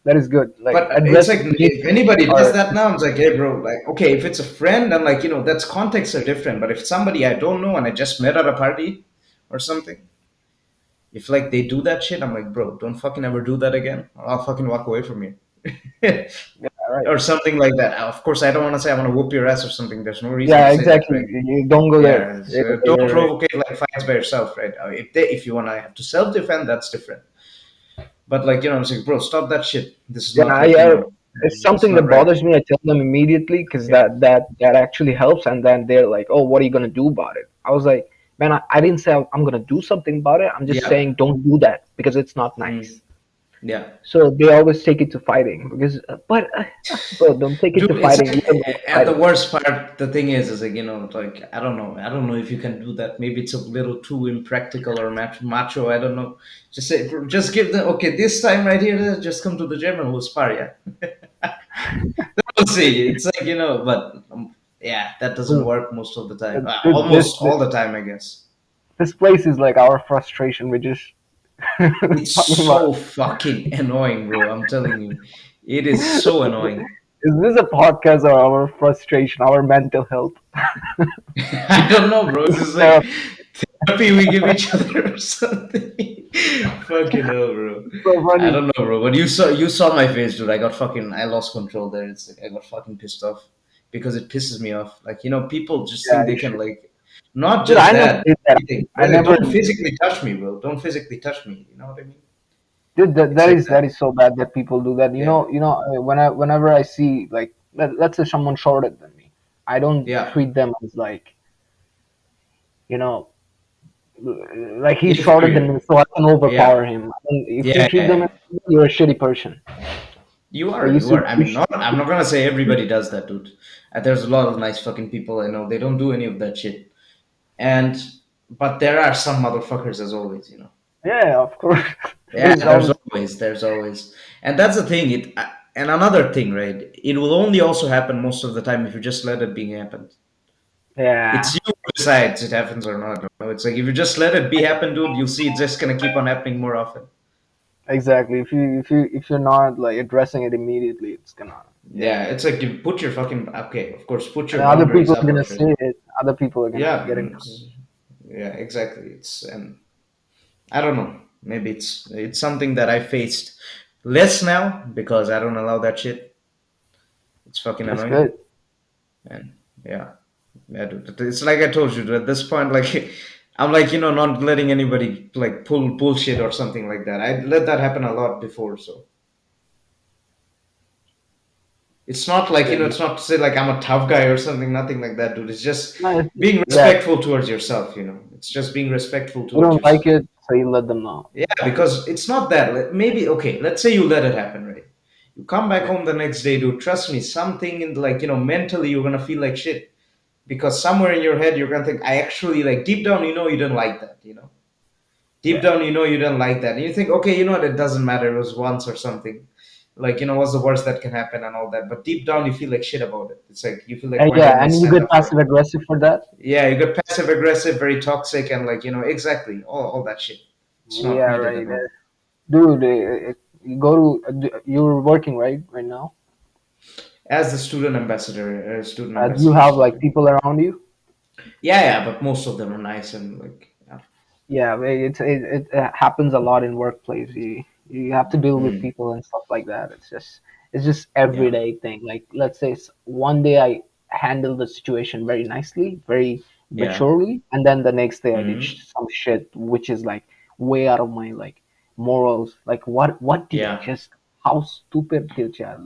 that is good. Like but it's address like it if immediately, anybody does or that now, I'm like, hey, bro. Like, okay, if it's a friend, and like that's contexts are different. But if somebody I don't know and I just met at a party or something, if like they do that shit, I'm like, bro, don't fucking ever do that again. Or I'll fucking walk away from you. yeah, right. Or something like that. Of course, I don't want to say I want to whoop your ass or something. There's no reason Yeah, to say that, exactly. right? You don't go there. Yeah, Yeah, so yeah, don't right. provocate like fights by yourself, right? If you want to have to self defend, that's different. But like I'm saying, bro, stop that shit. This is Yeah, not like it's it's something not that right. bothers me. I tell them immediately because Yeah, that actually helps. And then they're like, "Oh, what are you gonna do about it?" I was like, "Man, I didn't say I'm gonna do something about it. I'm just yeah, saying don't do that because it's not nice." yeah. So they always take it to fighting because, bro, don't take it Dude, to it's fighting. You like, don't know what's and the fighting. worst part, the thing is like like I don't know if you can do that. Maybe it's a little too impractical or macho. I don't know. Just say, just give them okay. This time right here, just come to the gym and we'll spar. Yeah, we'll see. It's like but yeah, that doesn't Dude, work most of the time. dude, Almost all the time, I guess. this place is like our frustration. We just It's talking about. so fucking annoying, bro. I'm telling you, it is so annoying. Is this a podcast or our frustration, our mental health? I don't know, bro. This is like Uh, therapy we give each other or something. Fucking hell, bro. so I funny. don't know, bro. But you saw my face, dude. I lost control there. It's like I got fucking pissed off because it pisses me off. Like people just Yeah, think they you can should. like not Dude, just I never that, did that. anything. I never. Don't physically touch me, bro. Don't physically touch me. You know what I mean? Dude, that, It's that like is that. that is so bad that people do that. Yeah, Whenever I see like let's say someone shorter than me, I don't yeah. treat them as like you know like he's shorter than Inferior. me, so I can Yeah, overpower him. And if you yeah, treat yeah, them yeah. as you're a shitty person. You So are, you you should are. I you mean, should not. I'm not gonna say everybody does that, dude. There's a lot of nice fucking people I know. They don't do any of that shit. And but there are some motherfuckers as always. yeah, of course. Yeah, There's always there's always, and that's the thing. And another thing, right? It will only also happen most of the time if you just let it be happen. It's yeah. you who decides it happens or not. It's like if you just let it be happen, dude. You'll see it's just gonna keep on happening more often. Exactly. If you're not like addressing it immediately, it's gonna, yeah. Yeah, it's like you put your fucking okay, of course, put And your other boundaries people are up gonna at first. see it. Other people are gonna Yeah, get in. yeah, exactly. It's and I don't know. Maybe it's something that I faced less now because I don't allow that shit. It's fucking That's annoying. good. And yeah, yeah, dude. It's like I told you, dude, at this point, like I'm like, not letting anybody like pull bullshit or something like that. I let that happen a lot before, so it's not like, Yeah. it's not to say like I'm a tough guy or something, nothing like that, dude. It's just No, being yeah. respectful towards yourself. It's just being respectful You towards don't yourself. like it, so you let them know. Yeah, because it's not that. Maybe okay. Let's say you let it happen, right? You come back Yeah. home the next day, dude. Trust me, something in like mentally you're gonna feel like shit because somewhere in your head you're gonna think, I actually like deep down you didn't like that. Deep Yeah. down you didn't like that, and you think, okay, what, it doesn't matter. It was once or something. Like what's the worst that can happen and all that. But deep down you fil like shit about it. It's like you feel like, And why yeah, didn't I and you stand get up for it? passive aggressive for that. Yeah, you get passive aggressive, very toxic, and like exactly all that shit. It's not Yeah, needed right. at all. Dude, you go to you're working right now. As the student ambassador, student Do you ambassador have still. like people around you? Yeah, but most of them are nice and like, yeah. Yeah, it happens a lot in workplace. You have to deal with Mm, people and stuff like that. It's just yeah, everyday thing. Like let's say one day I handle the situation very nicely, very yeah, maturely, and then the next day I did mm, some shit which is like way out of my like morals. Like what did I yeah, just? How stupid did I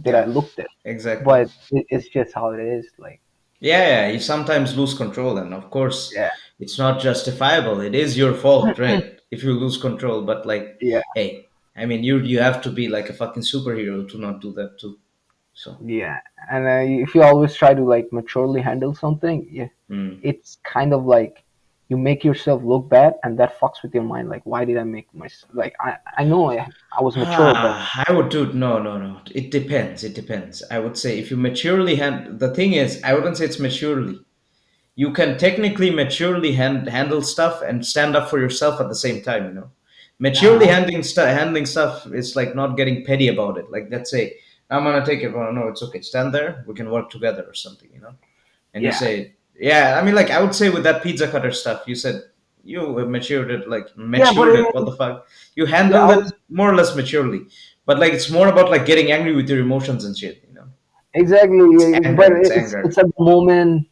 yeah, look there? exactly. But it's just how it is. Like Yeah, you sometimes lose control, and of course, yeah, it's not justifiable. It is your fault, right? If you lose control, but like, yeah. hey, I mean, you have to be like a fucking superhero to not do that too. So, Yeah, and if you always try to like maturely handle something, yeah, mm. it's kind of like you make yourself look bad, and that fucks with your mind. Like, why did I make my like? I know I was mature, but I would do no, no, no. It depends. It depends. I would say if you maturely hand the thing is, I wouldn't say it's maturely. You can technically maturely handle stuff and stand up for yourself at the same time. Maturely uh handling stuff is like not getting petty about it. Like, let's say I'm gonna take it. Well, no, it's okay, stand there, we can work together or something. And you yeah, say, yeah, I mean, like, I would say with that pizza cutter stuff, you said you have matured it, like yeah, but matured it, what the fuck, you yeah, I handled it was more or less maturely. But like, it's more about like getting angry with your emotions and shit. It's exactly, anger, but it's it's anger. at the moment,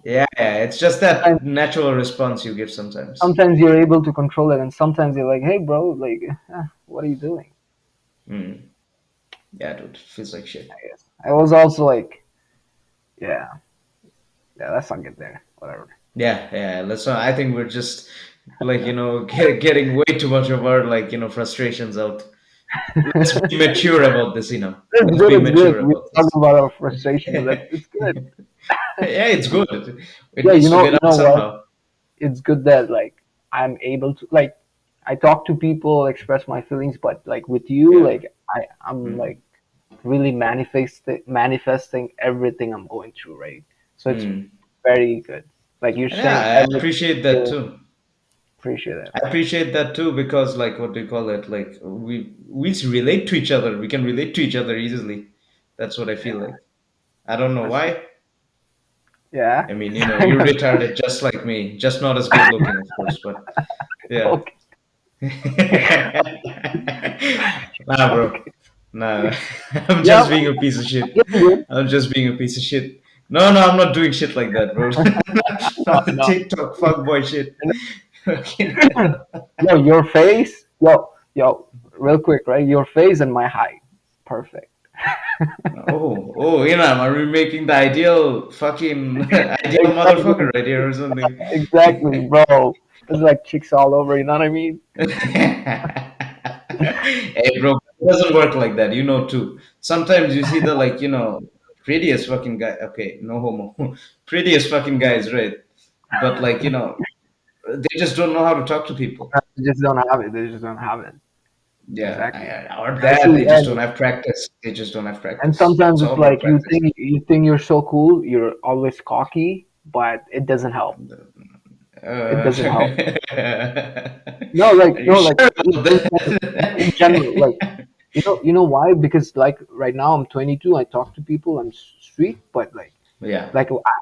Yeah, it's just sometimes that natural response you give sometimes. sometimes you're able to control it, and sometimes you're like, hey, bro, like, what are you doing? Mm. Yeah, dude, feels like shit. I guess I was also like, yeah, yeah, let's not get there, whatever. Yeah, let's not. I think we're just like, getting way too much of our like, frustrations out. Let's be mature about this. It's Let's good. be It's good. mature We about talk this. about our frustrations. Yeah, It's good. it's good. It Yeah, needs to you get out know what? somehow. It's good that like I'm able to like I talk to people, express my feelings, but like with you, Yeah. like I'm Mm. like really manifesting everything I'm going through, right? So it's Mm. very good. Like you're And saying yeah, I everything. appreciate that You too. appreciate it. I appreciate that too because like, what do you call it? Like, we relate to each other. We can relate to each other easily. That's what I Yeah, feel like. I don't know that's good. why. Yeah. I mean, you're retarded just like me, just not as good looking, of course, but yeah. Okay. Nah, bro. Okay. Nah, I'm Yeah. just being a piece of shit. I'm getting good. I'm just being a piece of shit. No, I'm not doing shit like that, bro. No, Not the no. TikTok fuckboy shit. Yo, your face, yo, real quick, right? Your face and my height, perfect. Oh, I'm remaking the ideal fucking ideal Exactly, motherfucker right here or something. exactly, bro. There's like chicks all over. You know what I mean? Hey, bro, it doesn't work like that, too. Sometimes you see the like, prettiest fucking guy. Okay, no homo, prettiest fucking guys, right? But like, they just don't know how to talk to people. They just don't have it. They just don't have it. Yeah, Exactly. or I that see, they just don't have practice. They just don't have and practice. sometimes It's it's all about like practice. you think you're so cool. You're always cocky, but it doesn't help. It doesn't help. Are you No, sure like about in general, like that? you know why? Because like right now I'm 22. I talk to people. I'm sweet, but Yeah,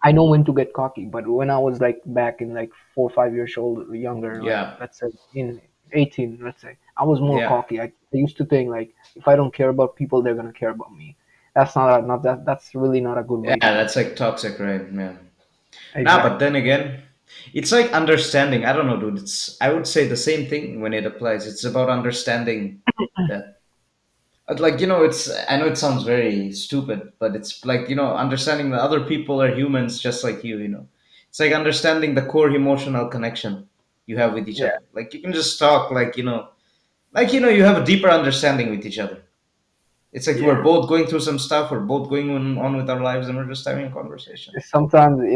I know when to get cocky. But when I was like back in like 4 or 5 years old, younger, like yeah, let's say in 18, let's say, I was more yeah, cocky. I used to think like if I don't care about people, they're gonna care about me. That's not that. That's really not a good yeah. way to be. That's like toxic, right? Yeah. Nah, but Exactly. then again, it's like understanding. I don't know, dude. It's I would say the same thing when it applies. It's about understanding that like it's I know it sounds very stupid, but it's like understanding that other people are humans just like you. It's like understanding the core emotional connection you have with each Yeah. other. Like you can just talk like you have a deeper understanding with each other. It's like we're Yeah. both going through some stuff, we're both going on with our lives, and we're just having a conversation. Sometimes, Not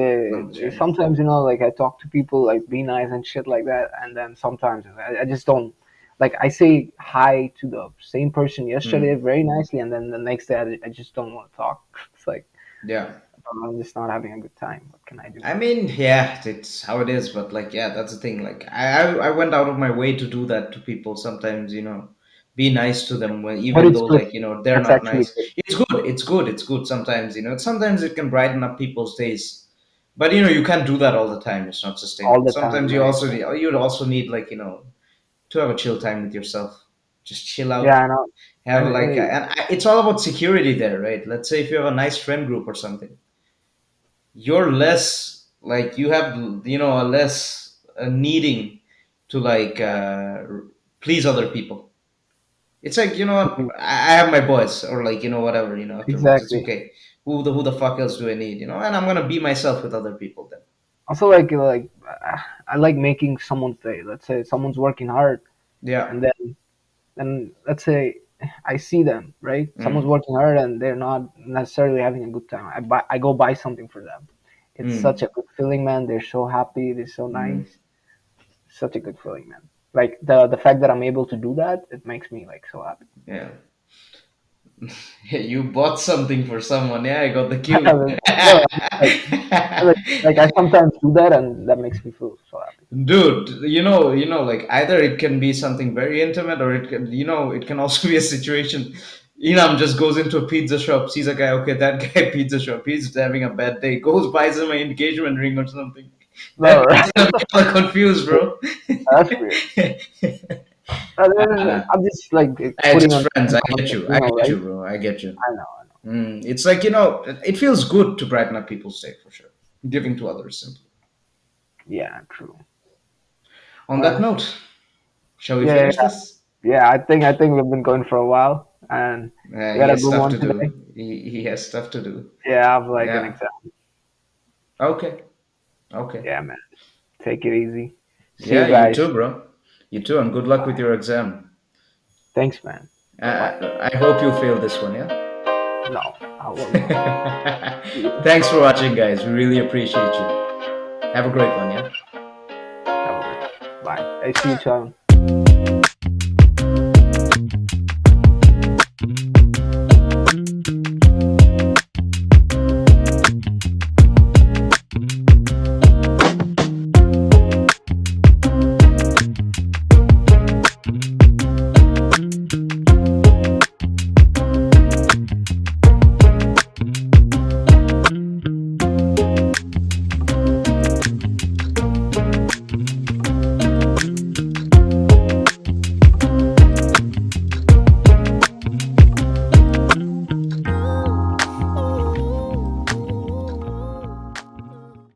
much, yeah, right? sometimes like I talk to people like be nice and shit like that, and then sometimes I just don't like I say hi to the same person yesterday Hmm. very nicely, and then the next day I just don't want to talk. It's like Yeah. I'm just not having a good time. What can I do? I mean, yeah, it's how it is, but like, yeah, that's the thing. Like, I went out of my way to do that to people. Sometimes, be nice to them when But even it's though good. like they're That's not actually nice. good. It's good. It's good. It's good. Sometimes sometimes it can brighten up people's days. But you can't do that all the time. It's not All sustainable. the time, Sometimes right? you'd also need like to have a chill time with yourself. Just chill out. Yeah, I know. Have like, it's all about security there, right? Let's say if you have a nice friend group or something, you're less like you have a less needing to like please other people. It's like what, I have my boys or like whatever afterwards it's Exactly. okay. Who the fuck else do I need, and I'm gonna be myself with other people then. Also, I like making someone's day. Let's say someone's working hard, Yeah. and then let's say I see them, right? Someone's Mm. working hard and they're not necessarily having a good time. I go buy something for them. It's such Mm. a good feeling, man. They're so happy. They're so Mm. nice. Such a good feeling, man. Like the fact that I'm able to do that, it makes me like so happy. Yeah. You bought something for someone. Yeah, I got the cue. No, like I sometimes do that, and that makes me feel so happy. Dude, like either it can be something very intimate or it can also be a situation. Inam just goes into a pizza shop, sees a guy, okay, that guy pizza shop, he's having a bad day, goes buys him an engagement ring or something. No, That guy's gonna be all confused, bro. that's weird. Nah. I'm just like It's putting just on friends. I get context, you. I get right? you, bro. I get you. I know, I know. It's like, it feels good to brighten up people's day for sure. Giving to others simply. Yeah, true. On that Well, note, shall we yeah, finish this? yeah, I think we've been going for a while, and we He had a has good stuff one to today. do. He has stuff to do. Yeah, I have like an Yeah. exam. Okay. Okay. Yeah, man. Take it easy. See you Yeah, you guys. too, bro. You too, and good luck with your exam. Thanks, man. Bye bye. I hope you fail this one, yeah? No, I will not. See you. Thanks for watching, guys. We really appreciate you. Have a great one, yeah? Have a great one. Bye. I see you, Tom.